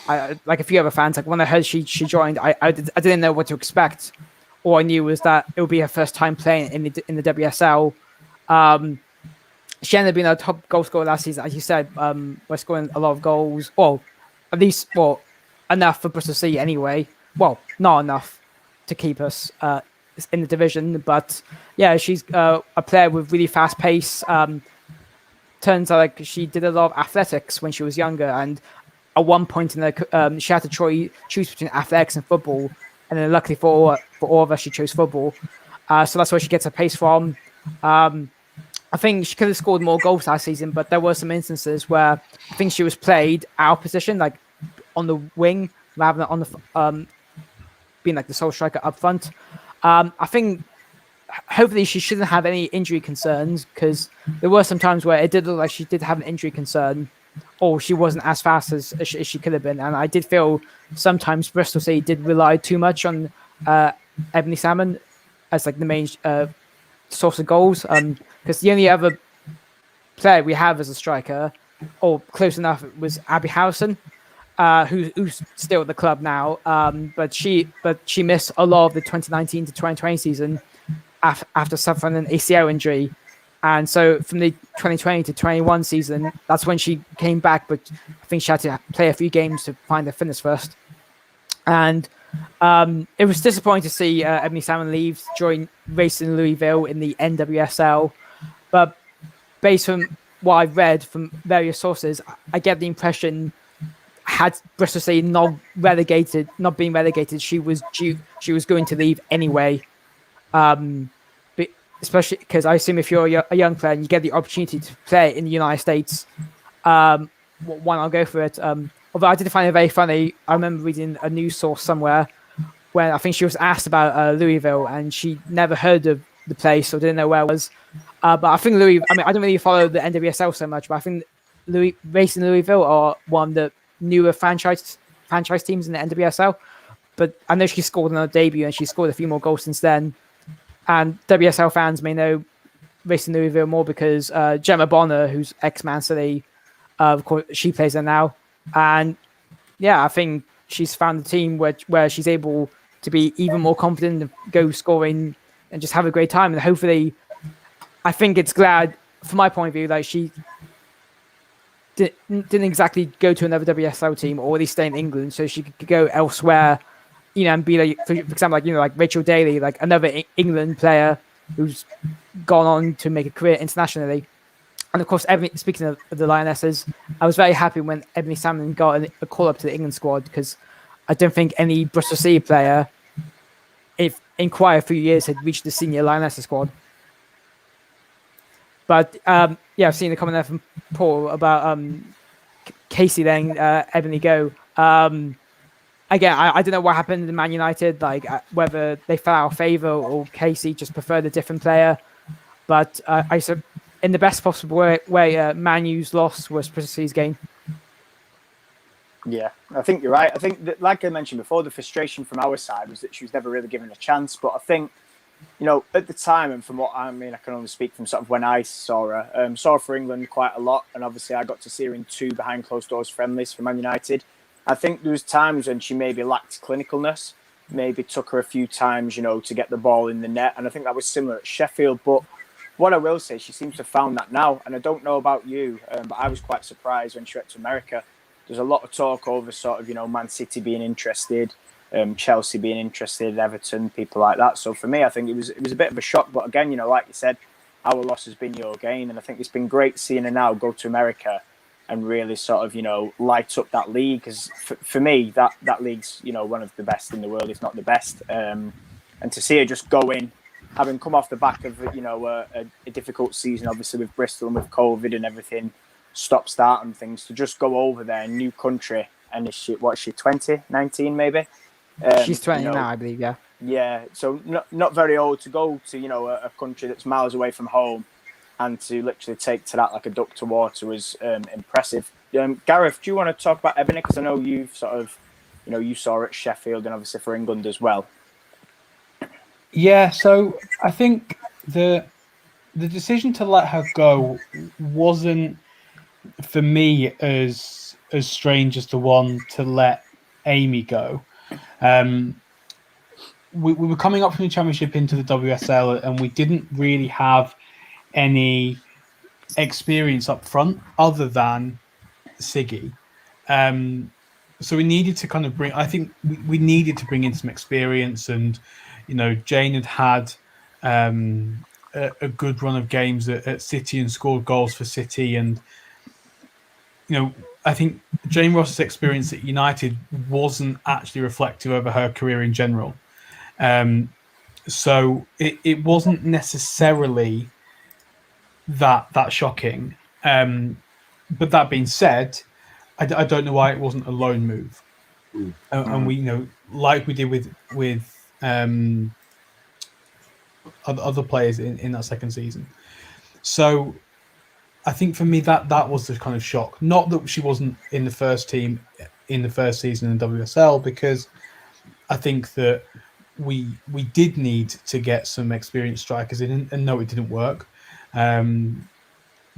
like a few other fans, like when I heard she joined, I didn't know what to expect. All I knew was that it would be her first time playing in the WSL. She ended up being a top goal scorer last season, as you said, by scoring a lot of goals. Well, at least enough for Bristol City anyway. Well, not enough to keep us in the division, but yeah, she's a player with really fast pace. Turns out like she did a lot of athletics when she was younger, and at one point in the she had to choose between athletics and football, and then luckily for all of us, she chose football. So that's where she gets her pace from. I think she could have scored more goals last season, but there were some instances where I think she was played out of position, like on the wing rather than on the being like the sole striker up front. I think hopefully she shouldn't have any injury concerns, because there were some times where it did look like she did have an injury concern, or she wasn't as fast as she could have been. And I did feel sometimes Bristol City did rely too much on Ebony Salmon as like the main source of goals, because the only other player we have as a striker, or close enough, was Abby Howson, who's still at the club now, but she missed a lot of the 2019 to 2020 season after suffering an ACL injury, and so from the 2020 to 21 season, that's when she came back, but I think she had to play a few games to find her fitness first. And it was disappointing to see Ebony Salmon leave, join Racing Louisville in the NWSL, but based on what I've read from various sources, I get the impression, had Bristol City not been relegated, she was going to leave anyway. But especially because I assume if you're a young player and you get the opportunity to play in the United States, why not go for it? Although I did find it very funny. I remember reading a news source somewhere when I think she was asked about Louisville, and she never heard of the place or didn't know where it was. But I think I don't really follow the NWSL so much, but I think Racing Louisville are one of the newer franchise teams in the NWSL. But I know she scored on her debut, and she scored a few more goals since then. And WSL fans may know Racing Louisville more because Gemma Bonner, who's ex-Man City, of course, she plays there now. And yeah, I think she's found a team where she's able to be even more confident and go scoring and just have a great time. And hopefully, I think it's glad, from my point of view, like she didn't exactly go to another WSL team, or at least stay in England, so she could go elsewhere, and be like, for example, like Rachel Daly, like another England player who's gone on to make a career internationally. And of course, speaking of the Lionesses, I was very happy when Ebony Salmon got a call up to the England squad, because I don't think any Bristol City player, if in quite a few years, had reached the senior Lionesses squad. But I've seen a comment there from Paul about Casey letting Ebony go. Again, I don't know what happened in Man United, like whether they fell out of favour or Casey just preferred a different player. But I said, in the best possible way, Man U's loss was Bristol City's gain. Yeah, I think you're right. I think that, like I mentioned before, the frustration from our side was that she was never really given a chance. But I think, at the time, and from what I can only speak from sort of when I saw her for England quite a lot. And obviously I got to see her in 2 behind closed doors friendlies for Man United. I think there was times when she maybe lacked clinicalness, maybe took her a few times, to get the ball in the net. And I think that was similar at Sheffield. But what I will say, she seems to have found that now. And I don't know about you, but I was quite surprised when she went to America. There's a lot of talk over sort of, Man City being interested, Chelsea being interested, Everton, people like that. So for me, I think it was a bit of a shock. But again, like you said, our loss has been your gain. And I think it's been great seeing her now go to America and really sort of, light up that league. Because for me, that league's, one of the best in the world, if not the best. And to see her just go in, having come off the back of, a difficult season, obviously with Bristol and with COVID and everything, stop-start and things, to just go over there, new country, and is she 20, 19 maybe? She's 20 now, I believe, yeah. Yeah, so not very old to go to, a country that's miles away from home, and to literally take to that like a duck to water was impressive. Gareth, do you want to talk about Ebony? Because I know you've sort of, you saw her at Sheffield and obviously for England as well. Yeah, so I think the decision to let her go wasn't, for me, as strange as the one to let Amy go. We were coming up from the Championship into the WSL, and we didn't really have any experience up front other than Siggy. So we needed to kind of bring, I think we needed to bring in some experience, and, Jane had a good run of games at City and scored goals for City. And, I think Jane Ross's experience at United wasn't actually reflective of her career in general. So it wasn't necessarily that shocking. But that being said, I don't know why it wasn't a loan move. And we, like we did with other players in that second season. So I think for me that was the kind of shock. Not that she wasn't in the first team in the first season in WSL, because I think that we did need to get some experienced strikers in, and no, it didn't work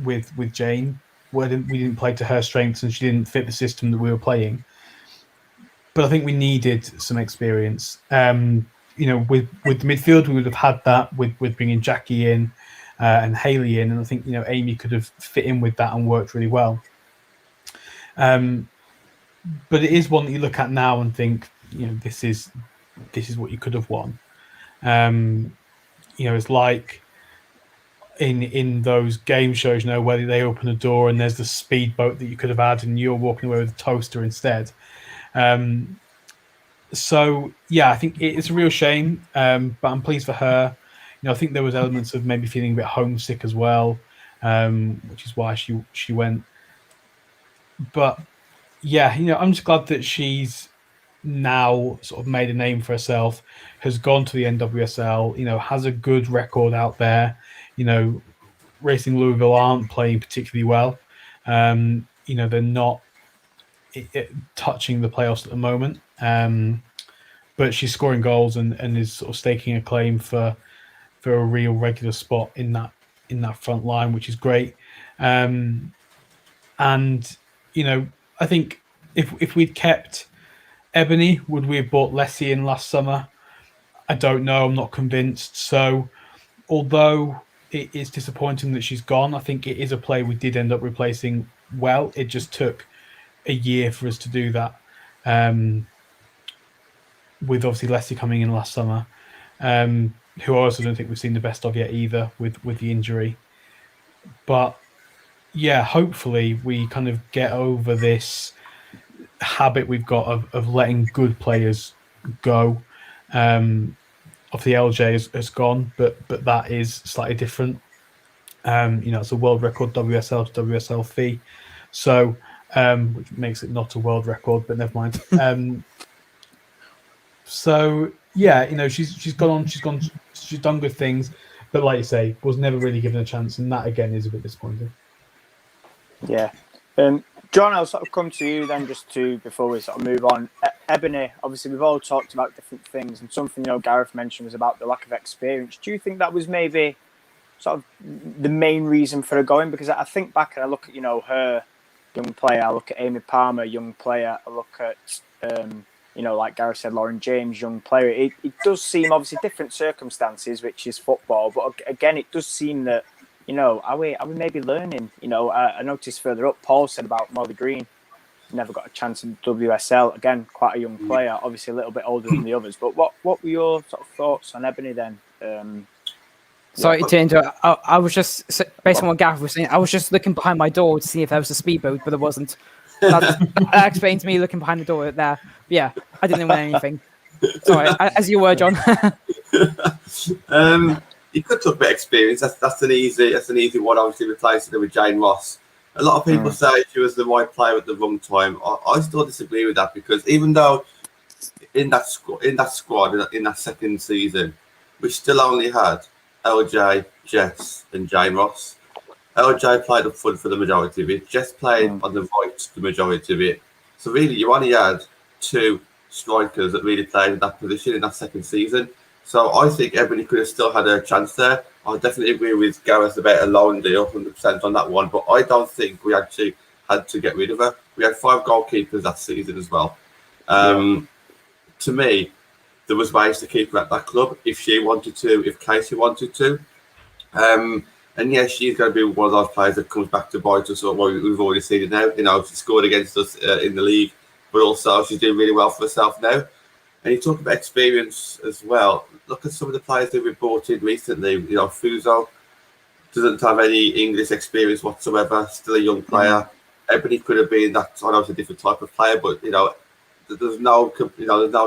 with Jane. We didn't play to her strengths, and she didn't fit the system that we were playing. But I think we needed some experience. With the midfield, we would have had that with bringing Jackie in and Hayley in, and I think Amy could have fit in with that and worked really well. But it is one that you look at now and think, this is what you could have won. It's like in those game shows, where they open a door and there's the speedboat that you could have had, and you're walking away with a toaster instead. So yeah, I think it's a real shame, but I'm pleased for her. I think there was elements of maybe feeling a bit homesick as well, which is why she went. But yeah, I'm just glad that she's now sort of made a name for herself, has gone to the NWSL, has a good record out there. Racing Louisville aren't playing particularly well. They're not touching the playoffs at the moment. But she's scoring goals and is sort of staking a claim for a real regular spot in that front line, which is great. And I think if we'd kept Ebony, would we have bought Leslie in last summer? I don't know. I'm not convinced. So although it is disappointing that she's gone, I think it is a player we did end up replacing well. It just took a year for us to do that. With obviously Leslie coming in last summer, who I also don't think we've seen the best of yet either with the injury. But yeah, hopefully we kind of get over this habit we've got of letting good players go. Obviously LJ has gone, but that is slightly different. It's a world record WSL to WSL fee, so which makes it not a world record, but never mind. So yeah, she's gone on, she's done good things, but like you say, was never really given a chance, and that again is a bit disappointing. Yeah. John, I'll sort of come to you then, before we sort of move on. Ebony, obviously we've all talked about different things, and something Gareth mentioned was about the lack of experience. Do you think that was maybe sort of the main reason for her going? Because I think back and I look at her young player, I look at Amy Palmer, young player, I look at like Gareth said, Lauren James, young player. It does seem obviously different circumstances, which is football, but again, it does seem that are we maybe learning? I noticed further up, Paul said about Molly Green, never got a chance in WSL. Again, quite a young player, obviously a little bit older than the others. But what were your sort of thoughts on Ebony then? Sorry to interrupt. I was just, based on what Gareth was saying, I was just looking behind my door to see if there was a speedboat, but there wasn't. That explains me looking behind the door there. But yeah, I didn't win anything. Sorry, as you were, John. You could talk about experience. That's an easy one. Obviously, replacing her with Jane Ross. A lot of people say she was the right player at the wrong time. I still disagree with that, because even though in that squad in that second season, we still only had LJ, Jess, and Jane Ross. LJ played up front for the majority of it. Jess played on the right the majority of it. So really, you only had two strikers that really played in that position in that second season. So I think Ebony could have still had a chance there. I definitely agree with Gareth about a loan deal, 100% on that one. But I don't think we actually had to get rid of her. We had 5 goalkeepers that season as well. To me, there was ways to keep her at that club if she wanted to, if Casey wanted to. And yes, she's going to be one of those players that comes back to bite us. We've already seen it now. She scored against us in the league, but also she's doing really well for herself now. And you talk about experience as well. Look at some of the players that we've brought in recently. Fuso doesn't have any English experience whatsoever. Still a young player. Ebony could have been that. I know it's a different type of player, but there's no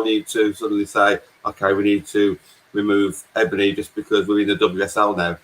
need to suddenly say, okay, we need to remove Ebony just because we're in the WSL now.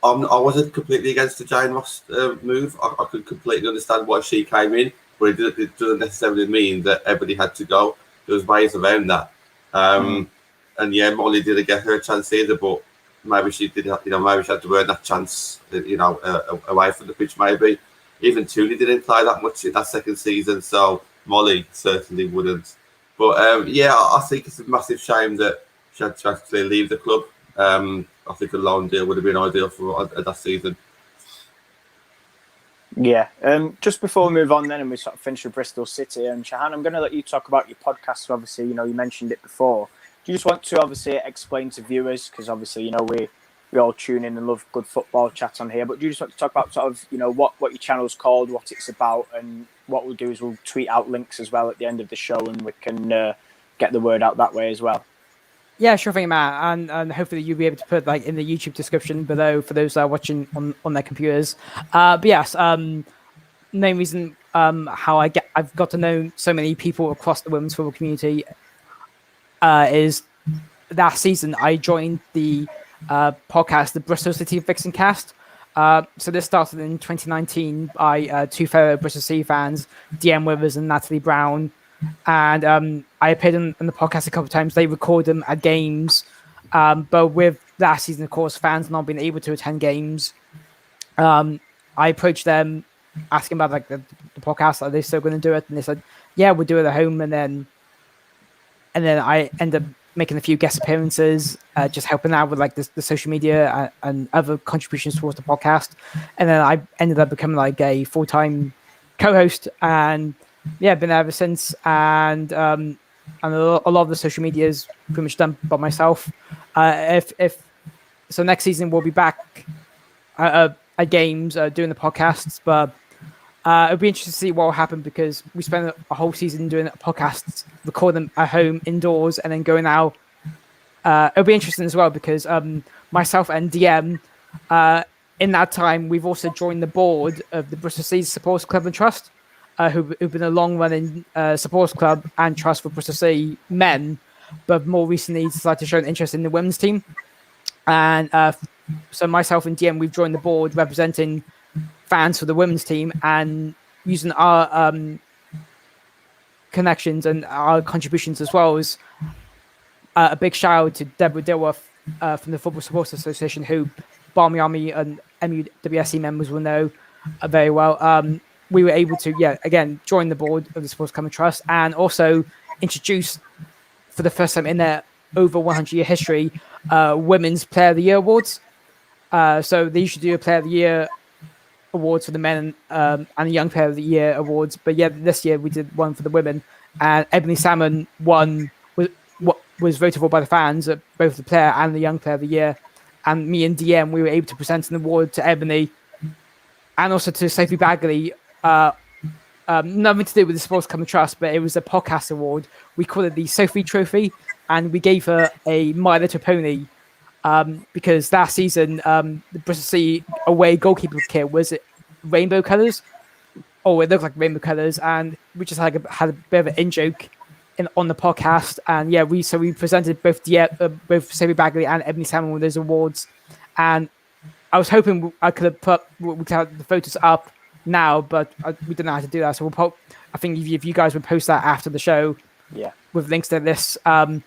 I wasn't completely against the Jane Ross move. I could completely understand why she came in, but it doesn't necessarily mean that Ebony had to go. There was ways around that. And yeah, Molly didn't get her chance either, but maybe she did, maybe she had to earn that chance, away from the pitch. Maybe even Tooney didn't play that much in that second season, so Molly certainly wouldn't. But I think it's a massive shame that she had to actually leave the club. I think a loan deal would have been ideal for that season. Yeah. Just before we move on then and we sort of finish with Bristol City, Shahan, I'm going to let you talk about your podcast. So obviously, you mentioned it before. Do you just want to obviously explain to viewers, because obviously, we all tune in and love good football chat on here, but do you just want to talk about sort of, what your channel's called, what it's about, and what we'll do is we'll tweet out links as well at the end of the show and we can get the word out that way as well. Yeah, sure thing, Matt, and hopefully you'll be able to put in the YouTube description below for those that are watching on their computers. But yes, main reason how I've got to know so many people across the women's football community is that season I joined the podcast, the Bristol City Vixen Cast. So this started in 2019 by two fellow Bristol City fans, DM Withers and Natalie Brown. And I appeared on the podcast a couple of times. They record them at games, but with last season, of course, fans not being able to attend games, I approached them asking about the podcast. Are they still going to do it? And they said, "Yeah, we'll do it at home." And then I ended up making a few guest appearances, just helping out with the social media and other contributions towards the podcast. And then I ended up becoming a full-time co-host and. Yeah, been there ever since, and a lot of the social media is pretty much done by myself. If so, next season we'll be back at games doing the podcasts, but it'll be interesting to see what will happen because we spent a whole season doing podcasts, record them at home indoors, and then going out. It'll be interesting as well because myself and DM, in that time, we've also joined the board of the Bristol City Supporters Club and Trust. Who've been a long-running supporters club and trust for Bristol City men, but more recently decided to show an interest in the women's team. And so myself and DM, we've joined the board representing fans for the women's team and using our connections and our contributions as well as a big shout out to Deborah Dilworth from the Football Supporters Association, who Barmy Army and WFC members will know very well. We were able to, again, join the board of the Sports Common Trust and also introduce, for the first time in their over 100-year history, Women's Player of the Year awards. So they usually do a Player of the Year awards for the men and a Young Player of the Year awards. But this year we did one for the women. And Ebony Salmon was voted for by the fans, both the Player and the Young Player of the Year. And me and DM, we were able to present an award to Ebony and also to Sophie Baggaley. Nothing to do with the Sports Common Trust, but it was a podcast award. We called it the Sophie Trophy, and we gave her a My Little Pony because that season the Bristol City away goalkeeper kit was rainbow colours. Oh, it looked like rainbow colours, and we just had a bit of an in joke on the podcast. And we presented both Sophie Baggaley and Ebony Salmon with those awards. And I was hoping I could have the photos up now, but we don't know how to do that. So I think if you guys would post that after the show, with links to this. And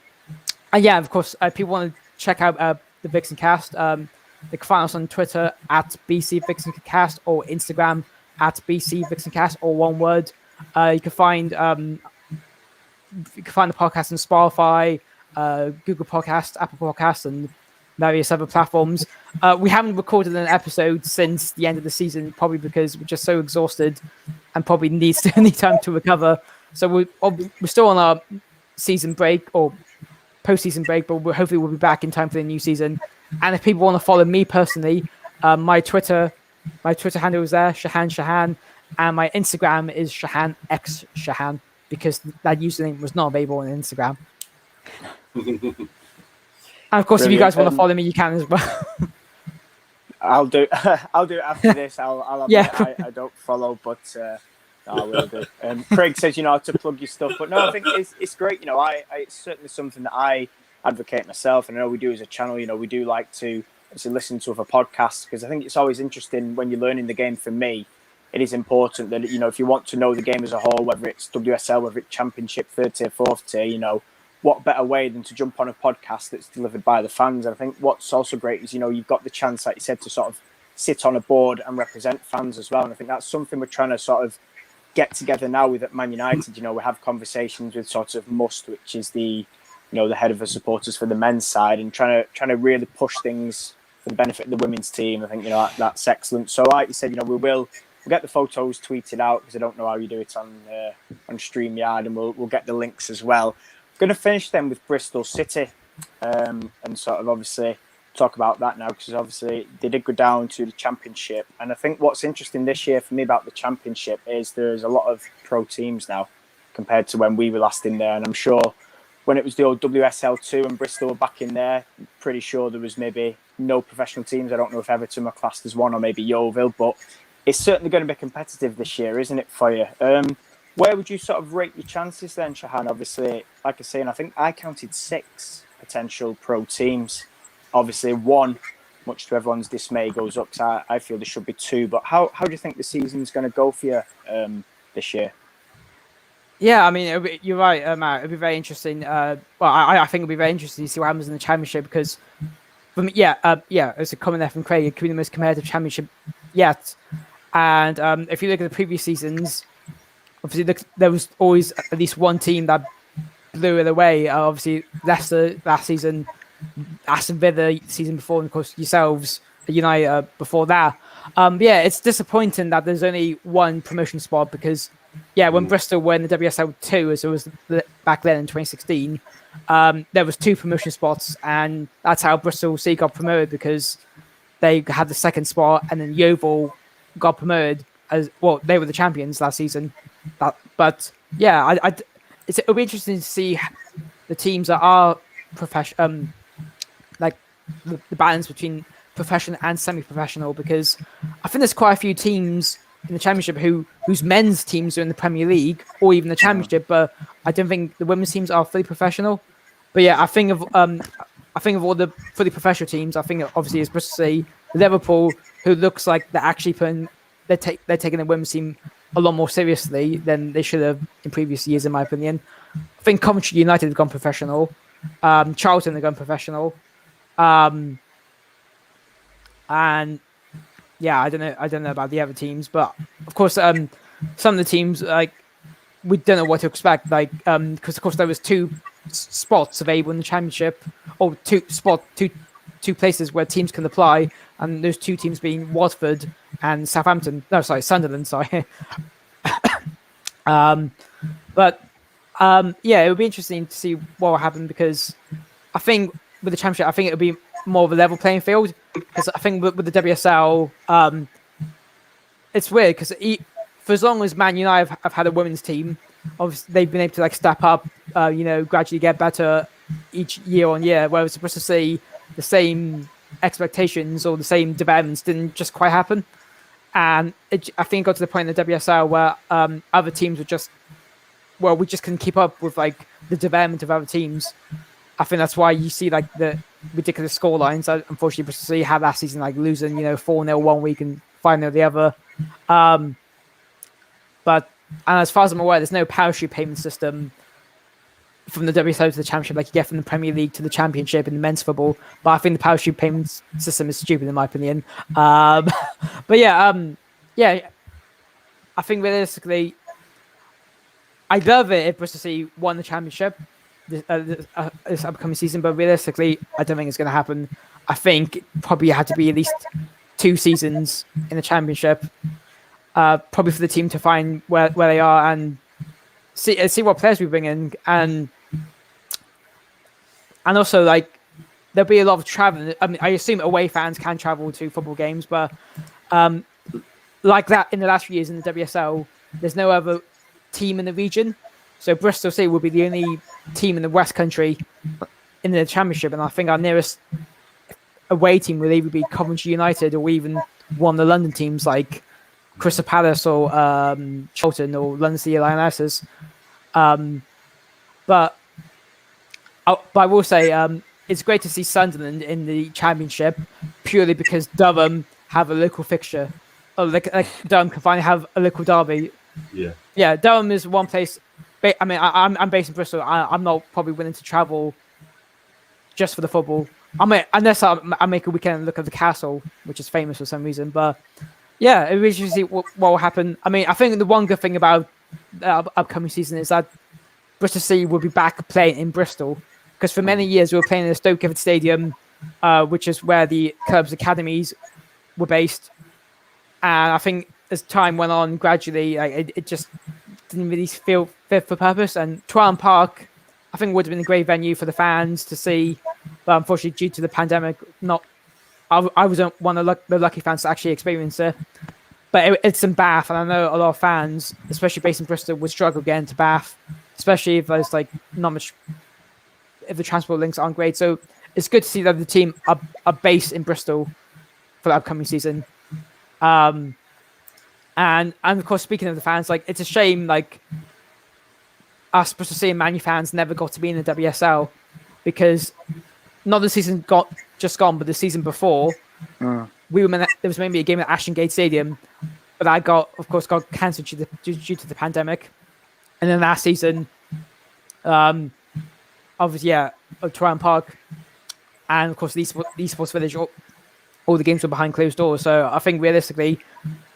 of course, people want to check out the Vixen Cast. They can find us on Twitter at BC Vixen Cast or Instagram at BC Vixen Cast, or one word. You can find the podcast on Spotify, Google Podcasts, Apple Podcasts, and various other platforms. We haven't recorded an episode since the end of the season, probably because we're just so exhausted and probably need time to recover. So we're still on our season break or post-season break, but hopefully we'll be back in time for the new season. And if people want to follow me personally, my Twitter handle is there, Shahan, and my Instagram is ShahanXShahan, because that username was not available on Instagram. And of course, Brilliant. If you guys want to follow me, you can as well. I'll do it after this. I'll admit I don't follow, but I will do. Craig says you know how to plug your stuff, but no, I think it's great. It's certainly something that I advocate myself, and I know we do as a channel. We do like to listen to other podcasts because I think it's always interesting when you're learning the game. For me, it is important that if you want to know the game as a whole, whether it's WSL, whether it's Championship, third tier, fourth tier, what better way than to jump on a podcast that's delivered by the fans? And I think what's also great is, you've got the chance, like you said, to sort of sit on a board and represent fans as well. And I think that's something we're trying to sort of get together now with at Man United. We have conversations with sort of Must, which is the head of the supporters for the men's side, and trying to really push things for the benefit of the women's team. I think that's excellent. So like you said, we'll get the photos tweeted out, because I don't know how you do it on StreamYard, and we'll get the links as well. Going to finish then with Bristol City, and sort of obviously talk about that now, because obviously they did go down to the Championship. And I think what's interesting this year for me about the Championship is there's a lot of pro teams now compared to when we were last in there. And I'm sure when it was the old WSL2 and Bristol were back in there, I'm pretty sure there was maybe no professional teams. I don't know if Everton were classed as one, or maybe Yeovil, but it's certainly going to be competitive this year, isn't it, for you? Where would you sort of rate your chances then, Shahan? Obviously, like I say, and I think I counted 6 potential pro teams. Obviously, 1, much to everyone's dismay, goes up. So I feel there should be 2. But how do you think the season's going to go for you this year? Yeah, I mean, you're right, Matt. It'll be very interesting. I think it'll be very interesting to see what happens in the Championship, because, as a comment there from Craig, it could be the most competitive Championship yet. And if you look at the previous seasons, obviously there was always at least one team that blew it away. Obviously, Leicester last season, Aston Villa the season before, and of course yourselves, United before that. It's disappointing that there's only one promotion spot, because when Bristol were in the WSL 2, as it was back then in 2016, there was 2 promotion spots, and that's how Bristol City got promoted, because they had the second spot, and then Yeovil got promoted as well. They were the champions last season. It'll be interesting to see the teams that are professional, like the balance between professional and semi-professional, because I think there's quite a few teams in the Championship whose men's teams are in the Premier League or even the Championship, but I don't think the women's teams are fully professional. But I think of all the fully professional teams, I think obviously is Bristol City, Liverpool, who looks like they're actually they're taking the women's team a lot more seriously than they should have in previous years, in my opinion. I think Coventry United have gone professional. Charlton have gone professional. I don't know about the other teams, but of course, some of the teams, like, we don't know what to expect, like, because of course there was 2 spots available in the Championship, or 2 places where teams can apply, and those 2 teams being Watford and Sunderland. Sorry. It would be interesting to see what will happen, because I think with the Championship, I think it would be more of a level playing field, because I think with the WSL, it's weird, because for as long as Man United have had a women's team, obviously they've been able to step up, gradually get better each year on year, whereas Bristol City, the same expectations or the same developments didn't just quite happen. And I think it got to the point in the WSL where other teams were just, we just couldn't keep up with the development of other teams. I think that's why you see the ridiculous score lines. Unfortunately, Bristol City had last season, losing 4-0 one week and 5-0 the other. But as far as I'm aware, there's no parachute payment system from the WSL to the Championship like you get from the Premier League to the Championship in men's football. But I think the parachute payment system is stupid, in my opinion. I think realistically, I'd love it if Bristol City won the Championship this upcoming season, but realistically, I don't think it's going to happen. I think it probably had to be at least 2 seasons in the Championship, probably for the team to find where they are and see what players we bring in, and also there'll be a lot of traveling. I mean, I assume away fans can travel to football games, but like that in the last few years in the WSL, there's no other team in the region. So Bristol City will be the only team in the West Country in the Championship, and I think our nearest away team will either be Coventry United or even one of the London teams like Crystal Palace or Charlton or London City Lionesses. But I will say it's great to see Sunderland in the Championship purely because Durham have a local fixture. Durham can finally have a local derby. Yeah, Durham is one place I mean, I'm based in Bristol. I'm not probably willing to travel just for the football. I mean, unless I make a weekend and look at the castle, which is famous for some reason. But yeah, it was just see what will happen. I mean, I think the one good thing about the upcoming season is that Bristol City will be back playing in Bristol, because for many years we were playing in the Stoke Gifford Stadium, which is where the club's academies were based. And I think as time went on, gradually, it just didn't really feel fit for purpose. And Twyland Park, I think, would have been a great venue for the fans to see. But unfortunately, due to the pandemic, I wasn't one of the lucky fans to actually experience it. But it's in Bath, and I know a lot of fans, especially based in Bristol, would struggle getting to Bath, especially if there's like not much, if the transport links aren't great. So it's good to see that the team are based in Bristol for the upcoming season. And of course, speaking of the fans, like, it's a shame, like, us Bristol City and Man U fans never got to be in the WSL, because not the season just gone, but the season before, there was maybe a game at Ashton Gate Stadium, but that got cancelled due to the pandemic. And then last season, obviously, Twyland Park, and of course the Esports Village, all the games were behind closed doors. So I think realistically,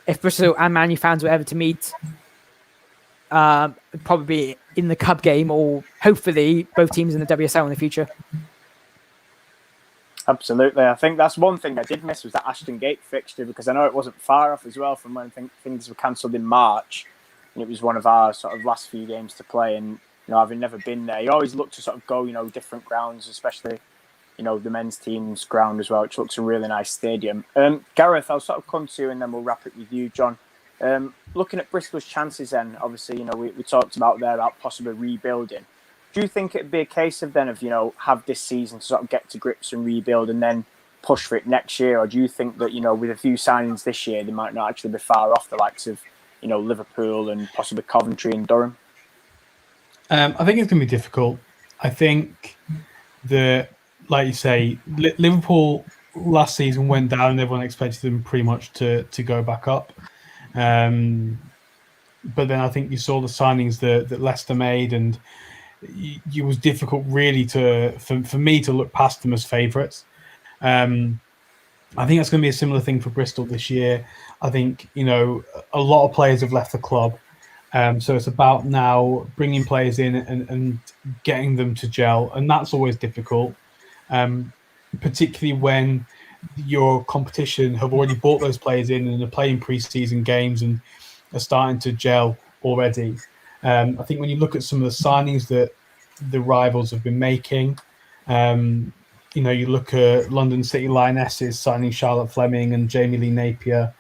if Bristol and Man U fans were ever to meet, probably in the Cup game, or hopefully both teams in the WSL in the future. Absolutely. I think that's one thing I did miss, was that Ashton Gate fixture, because I know it wasn't far off as well from when things were cancelled in March. And it was one of our sort of last few games to play. And, having never been there, you always look to sort of go, different grounds, especially, the men's team's ground as well, which looks a really nice stadium. Gareth, I'll sort of come to you and then we'll wrap it with you, John. Looking at Bristol's chances then, obviously, we talked about there about possibly rebuilding. Do you think it'd be a case of then have this season to sort of get to grips and rebuild and then push for it next year? Or do you think that, with a few signings this year, they might not actually be far off the likes of, Liverpool and possibly Coventry and Durham? I think it's going to be difficult. I think like you say, Liverpool last season went down and everyone expected them pretty much to go back up. But then I think you saw the signings that Leicester made, and it was difficult really for me to look past them as favourites. I think that's going to be a similar thing for Bristol this year. I think, a lot of players have left the club. So it's about now bringing players in and getting them to gel. And that's always difficult, particularly when your competition have already bought those players in and are playing pre-season games and are starting to gel already. I think when you look at some of the signings that the rivals have been making, you look at London City Lionesses signing Charlotte Fleming and Jamie Lee Napier.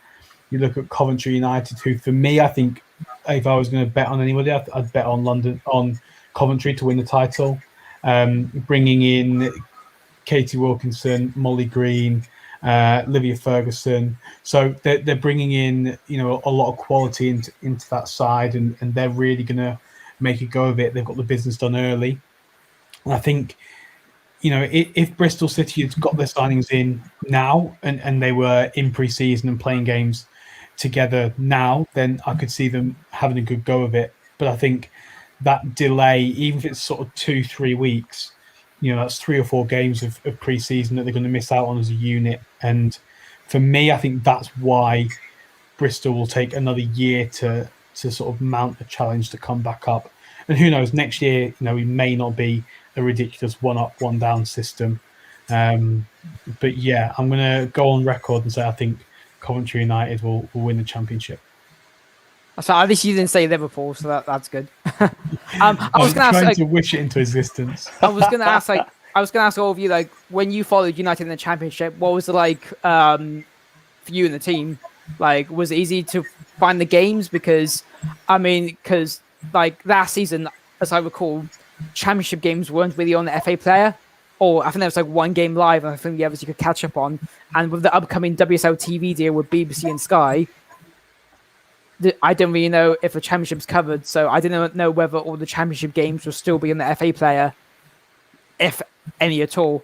You look at Coventry United, who, for me, I think if I was going to bet on anybody, I'd bet on Coventry to win the title. Bringing in Katie Wilkinson, Molly Green, Livia Ferguson. So they're bringing in, a lot of quality into that side, and they're really going to make a go of it. They've got the business done early. And I think, if Bristol City had got their signings in now and they were in pre-season and playing games together now, then I could see them having a good go of it. But I think that delay, even if it's sort of 2-3 weeks, that's 3 or 4 games of pre-season that they're going to miss out on as a unit. And for me, I think that's why Bristol will take another year to sort of mount a challenge to come back up. And who knows, next year, we may not be a ridiculous 1-up, 1-down system. But yeah, I'm going to go on record and say I think Coventry United will win the championship. So at least you didn't say Liverpool, so that's good. I was going trying to wish it into existence. I was going to ask all of you, like, when you followed United in the championship, what was it like for you and the team? Like, was it easy to find the games? Because like last season, as I recall, championship games weren't really on the FA Player, or I think there was like one game live, and I think the others you could catch up on. And with the upcoming WSL TV deal with BBC and Sky, I don't really know if the championship's covered, so I didn't know whether all the championship games will still be on the FA Player, if any at all.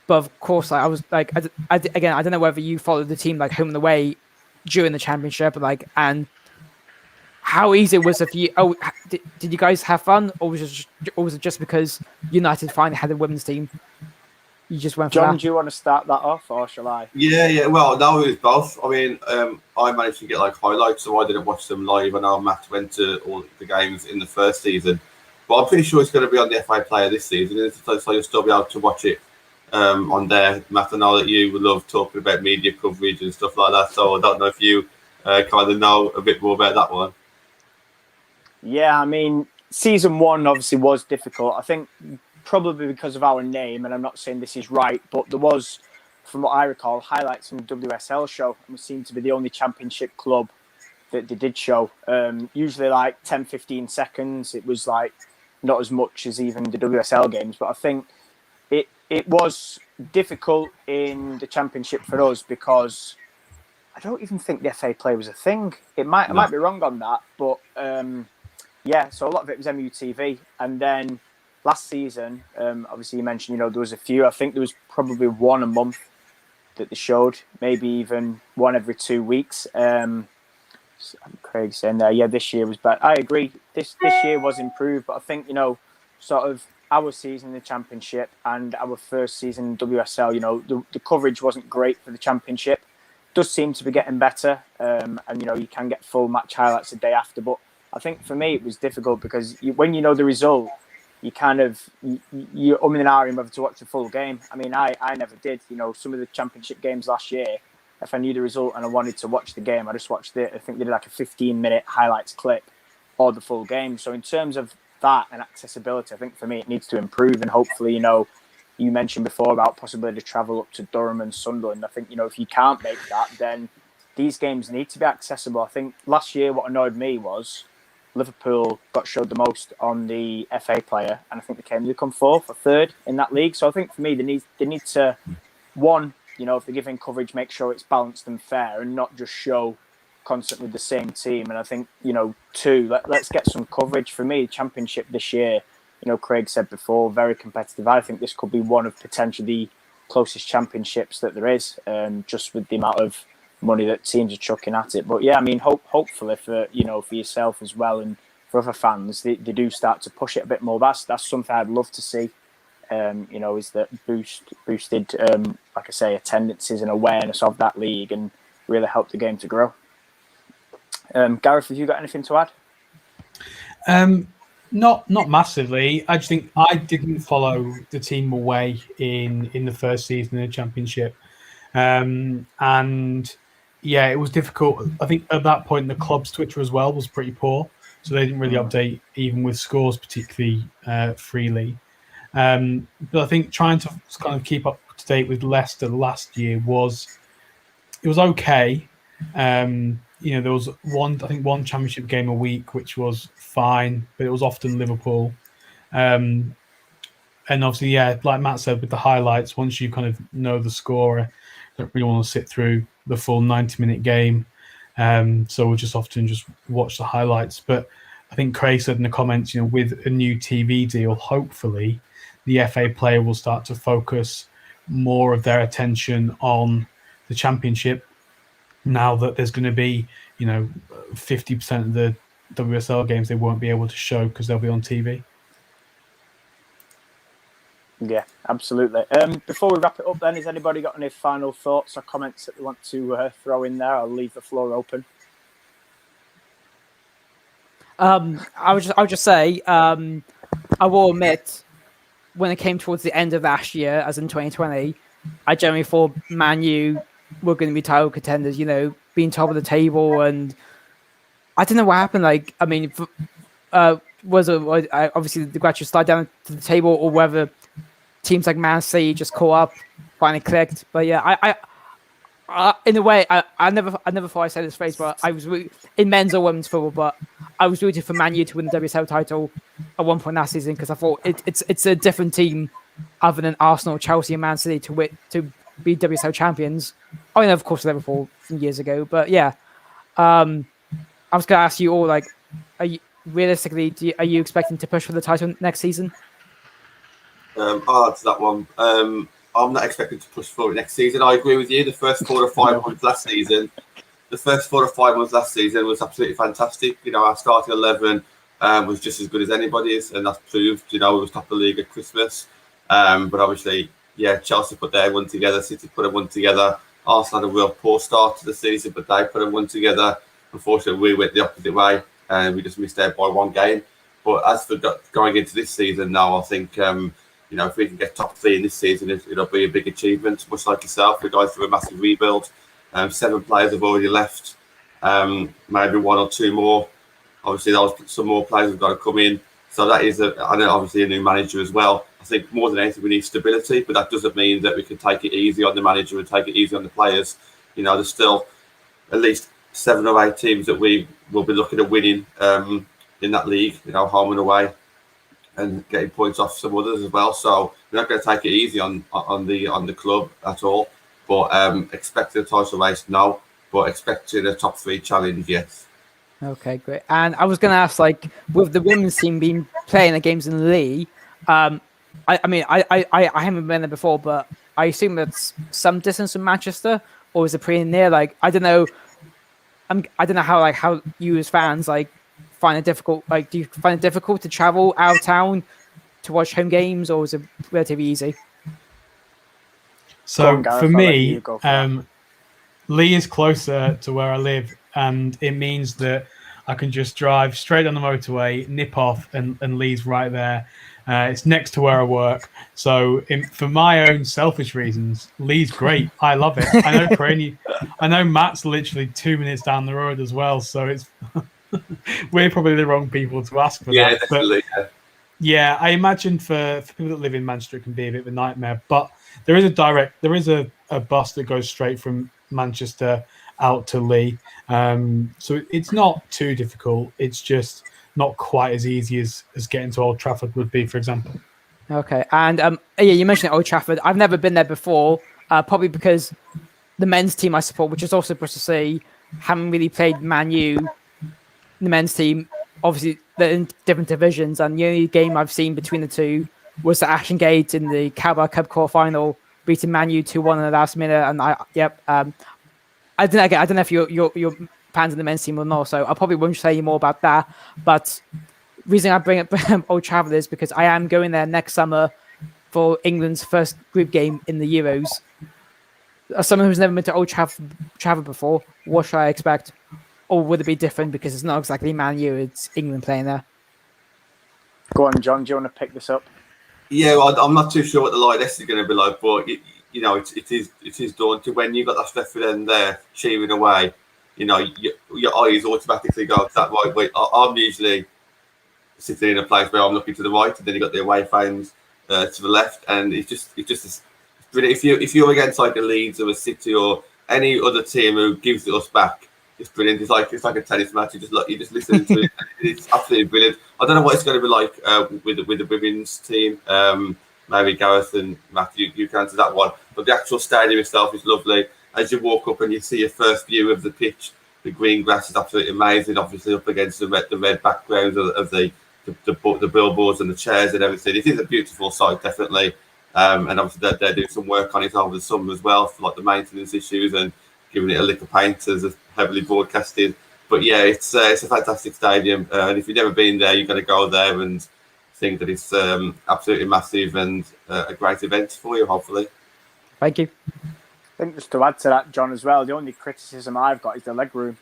But of course, I was like, I don't know whether you followed the team like home and away during the championship, and how easy was it for you? Oh, did you guys have fun, or was it just because United finally had a women's team? You just went for John, that? do you want to start that off, or shall I? Yeah. Well, no, it was both. I mean, I managed to get like highlights, so I didn't watch them live. I know Matt went to all the games in the first season, but I'm pretty sure it's going to be on the FA Player this season, so you'll still be able to watch it on there. Matt, I know that you love talking about media coverage and stuff like that, so I don't know if you kind of know a bit more about that one. Yeah, I mean, season 1 obviously was difficult. I think probably because of our name, and I'm not saying this is right, but there was, from what I recall, highlights from the WSL show, and we seemed to be the only championship club that they did show. Usually like 10, 15 seconds. It was like not as much as even the WSL games, but I think it was difficult in the championship for us because I don't even think the FA Play was a thing. I might be wrong on that, but yeah, so a lot of it was MUTV. And then last season, obviously you mentioned, there was a few. I think there was probably one a month that they showed, maybe even one every 2 weeks. Craig saying there, yeah, this year was bad. I agree. This year was improved, but I think, sort of our season in the championship and our first season in WSL, the coverage wasn't great for the championship. Does seem to be getting better, and you can get full match highlights the day after. But I think for me it was difficult because when you know the result, you kind of you're umming and ahhing whether to watch the full game. I mean, I never did. Some of the championship games last year, if I knew the result and I wanted to watch the game, I just watched it. I think they did like a 15-minute highlights clip or the full game. So in terms of that and accessibility, I think for me it needs to improve, and hopefully, you mentioned before about possibility to travel up to Durham and Sunderland. I think, if you can't make that, then these games need to be accessible. I think last year what annoyed me was Liverpool got showed the most on the FA Player, and I think they come fourth or third in that league. So I think for me, they need to, one, if they're giving coverage, make sure it's balanced and fair and not just show constantly the same team. And I think, two, let's get some coverage. For me, Championship this year, Craig said before, very competitive. I think this could be one of potentially the closest championships that there is, just with the amount of money that teams are chucking at it. But yeah, I mean, hopefully for yourself as well and for other fans, they do start to push it a bit more. That's something I'd love to see. Is that boosted, like I say, attendances and awareness of that league and really help the game to grow. Gareth, have you got anything to add? Not massively. I just think I didn't follow the team away in the first season in the championship, and yeah, it was difficult. I think at that point the club's Twitter as well was pretty poor, so they didn't really update even with scores particularly freely. But I think trying to kind of keep up to date with Leicester last year was okay. There was one championship game a week, which was fine, but it was often Liverpool. And obviously, yeah, like Matt said, with the highlights, once you kind of know the score, I don't really want to sit through the full 90-minute game. So we'll just often just watch the highlights. But I think Craig said in the comments, with a new TV deal, hopefully the FA Player will start to focus more of their attention on the championship. Now that there's going to be, 50% of the WSL games they won't be able to show because they'll be on TV. Yeah, absolutely. Before we wrap it up then, has anybody got any final thoughts or comments that they want to throw in there? I'll leave the floor open. I would just say, I will admit, when it came towards the end of last year, as in 2020, I generally thought Man U were going to be title contenders, being top of the table, and I don't know what happened. Like, I mean, was it obviously the gradual slide down to the table, or whether teams like Man City just caught up, finally clicked. But yeah, I in a way, I never thought I said this phrase, but I was in men's or women's football, but I was rooting for Man U to win the WSL title at one point last season because I thought it's a different team other than Arsenal, Chelsea, and Man City to be WSL champions. I mean, of course, Liverpool from years ago, but yeah. I was going to ask you all, like, are you expecting to push for the title next season? I'll answer that one. I'm not expecting to push for it next season. I agree with you. The first 4 or 5 months last season, the first 4 or 5 months last season was absolutely fantastic. You know, our starting 11 was just as good as anybody's, and that's proved. You know, we was top of the league at Christmas. But obviously, yeah, Chelsea put their one together, City put a one together. Arsenal had a real poor start to the season, but they put a one together. Unfortunately, we went the opposite way, and we just missed out by 1 game. But as for going into this season now, I think, you know, if we can get top 3 in this season, it'll be a big achievement. Much like yourself, we're going through a massive rebuild. 7 players have already left, maybe 1 or 2 more. Obviously, some more players have got to come in. So that is, obviously, a new manager as well. I think more than anything, we need stability, but that doesn't mean that we can take it easy on the manager and take it easy on the players. You know, there's still at least 7 or 8 teams that we will be looking at winning in that league, you know, home and away, and getting points off some others as well. So we're not going to take it easy on the club at all. But expecting a title race, no. But expecting a top 3 challenge, yes. Okay, great. And I was going to ask, like, with the women's team being playing the games in the league, I haven't been there before, but I assume that's some distance from Manchester, or is it pretty near? Like, I don't know. I don't know how you as fans find it difficult. Like, do you find it difficult to travel out of town to watch home games, or is it relatively easy? So for me, Lee is closer to where I live, and it means that I can just drive straight on the motorway, nip off, and Lee's right there. It's next to where I work. So for my own selfish reasons, Lee's great. I love it. I know Matt's literally 2 minutes down the road as well. So it's we're probably the wrong people to ask for that. Yeah, definitely. But, yeah, I imagine for people that live in Manchester, it can be a bit of a nightmare. But there is a bus that goes straight from Manchester out to Lee. So it's not too difficult. It's just not quite as easy as getting to Old Trafford would be, for example. Okay. And yeah, you mentioned Old Trafford. I've never been there before, probably because the men's team I support, which is also Bristol City, haven't really played Man U. The men's team, obviously, they're in different divisions, and the only game I've seen between the two was the Ashton Gate in the Carabao Cup quarter-final, beating Man U 2-1 in the last minute. And I don't know if you're fans of the men's team or not, so I probably won't say more about that. But the reason I bring up Old Trafford is because I am going there next summer for England's first group game in the Euros. As someone who's never been to Old Trafford before, what should I expect? Or would it be different because it's not exactly Man U, it's England playing there? Go on, John. Do you want to pick this up? Yeah, well, I'm not too sure what the Lioness is going to be like, but you know, it is daunting when you've got that Stretford end there cheering away. You know, your eyes automatically go to that right way. I'm usually sitting in a place where I'm looking to the right, and then you got the away fans to the left, and it's just brilliant. If you're against like a Leeds or a City or any other team who gives us back, it's brilliant. It's like a tennis match. You just listen to it. It's absolutely brilliant. I don't know what it's going to be like with the women's team. Maybe Gareth and Matthew, you can answer that one. But the actual stadium itself is lovely. As you walk up and you see your first view of the pitch, the green grass is absolutely amazing. Obviously, up against the red background of the billboards and the chairs and everything. It is a beautiful sight, definitely. And obviously, they're doing some work on it over the summer as well for like the maintenance issues and giving it a lick of paint as a heavily broadcasted. But yeah, it's a fantastic stadium. And if you've never been there, you've got to go there and think that it's absolutely massive and a great event for you, hopefully. Thank you. I think just to add to that, John, as well, the only criticism I've got is the leg room.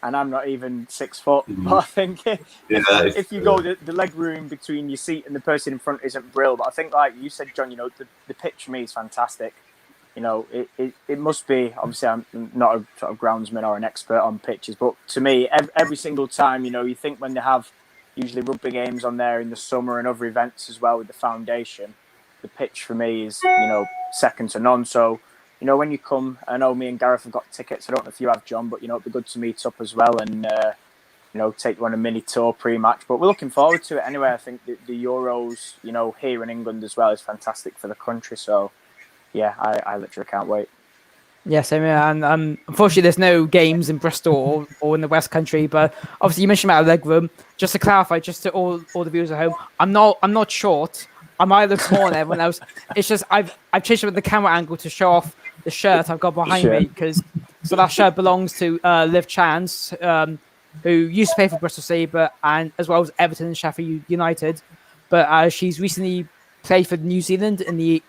And I'm not even 6 foot. But I think if you go the leg room between your seat and the person in front isn't brilliant. But I think, like you said, John, you know, the pitch for me is fantastic. You know, it must be, obviously, I'm not a sort of groundsman or an expert on pitches, but to me, every single time, you know, you think when they have usually rugby games on there in the summer and other events as well with the foundation, the pitch for me is, you know, second to none. So, you know, when you come, I know me and Gareth have got tickets. I don't know if you have, John, but, you know, it'd be good to meet up as well and, you know, take you on a mini tour pre-match. But we're looking forward to it anyway. I think the Euros, you know, here in England as well is fantastic for the country. So, yeah, I literally can't wait. Yes, I mean, and unfortunately, there's no games in Bristol or in the West Country. But obviously, you mentioned about a leg room. Just to clarify, just to all the viewers at home, I'm not short. I might look small than everyone else. It's just I've changed it with the camera angle to show off the shirt I've got behind me because So that shirt belongs to Liv Chance, who used to play for Bristol City, and as well as Everton and Sheffield United. But she's recently played for New Zealand in the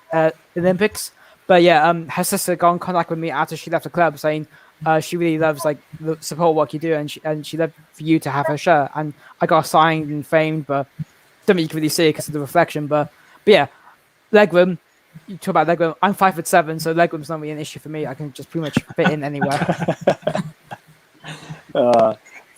Olympics. But yeah, her sister got in contact with me after she left the club, saying she really loves like the support work you do, and she loved for you to have her shirt. And I got signed and framed, but don't think you can really see it because of the reflection. But yeah, legroom. You talk about legroom. I'm 5'7", so legroom's not really an issue for me. I can just pretty much fit in anywhere.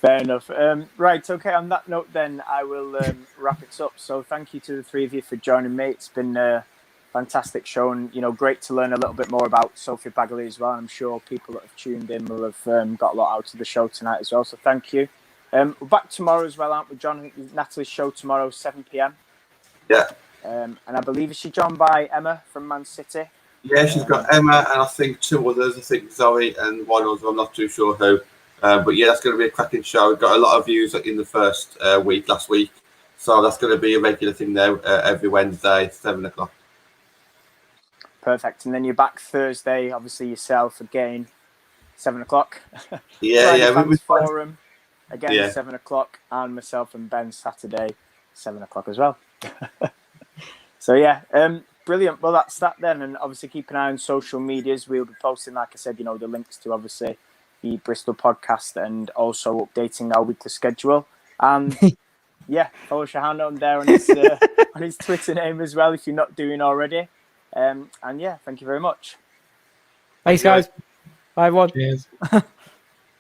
Fair enough. Right, okay, on that note then, I will wrap it up. So thank you to the three of you for joining me. It's been a fantastic show, and great to learn a little bit more about Sophie Baggaley as well. I'm sure people that have tuned in will have got a lot out of the show tonight as well, so thank you. We're back tomorrow as well, aren't we, John? I think Natalie's show tomorrow, 7 p.m. Yeah. And I believe, is she joined by Emma from Man City? Yeah, she's got Emma and I think two others. I think Zoe and one other. I'm not too sure who. But yeah, that's going to be a cracking show. We've got a lot of views in the first week, last week. So that's going to be a regular thing now, every Wednesday, 7 o'clock. Perfect. And then you're back Thursday, obviously yourself again, 7 o'clock. Yeah. Fans Forum, again, Yeah. 7 o'clock. And myself and Ben Saturday, 7 o'clock as well. So yeah, brilliant. Well, that's that then. And obviously keep an eye on social medias. We'll be posting, like I said, the links to obviously the Bristol podcast and also updating our weekly schedule. And yeah, follow Shahan on there on his Twitter name as well if you're not doing already. And yeah, thank you very much. Thanks, guys. Bye, everyone. Cheers.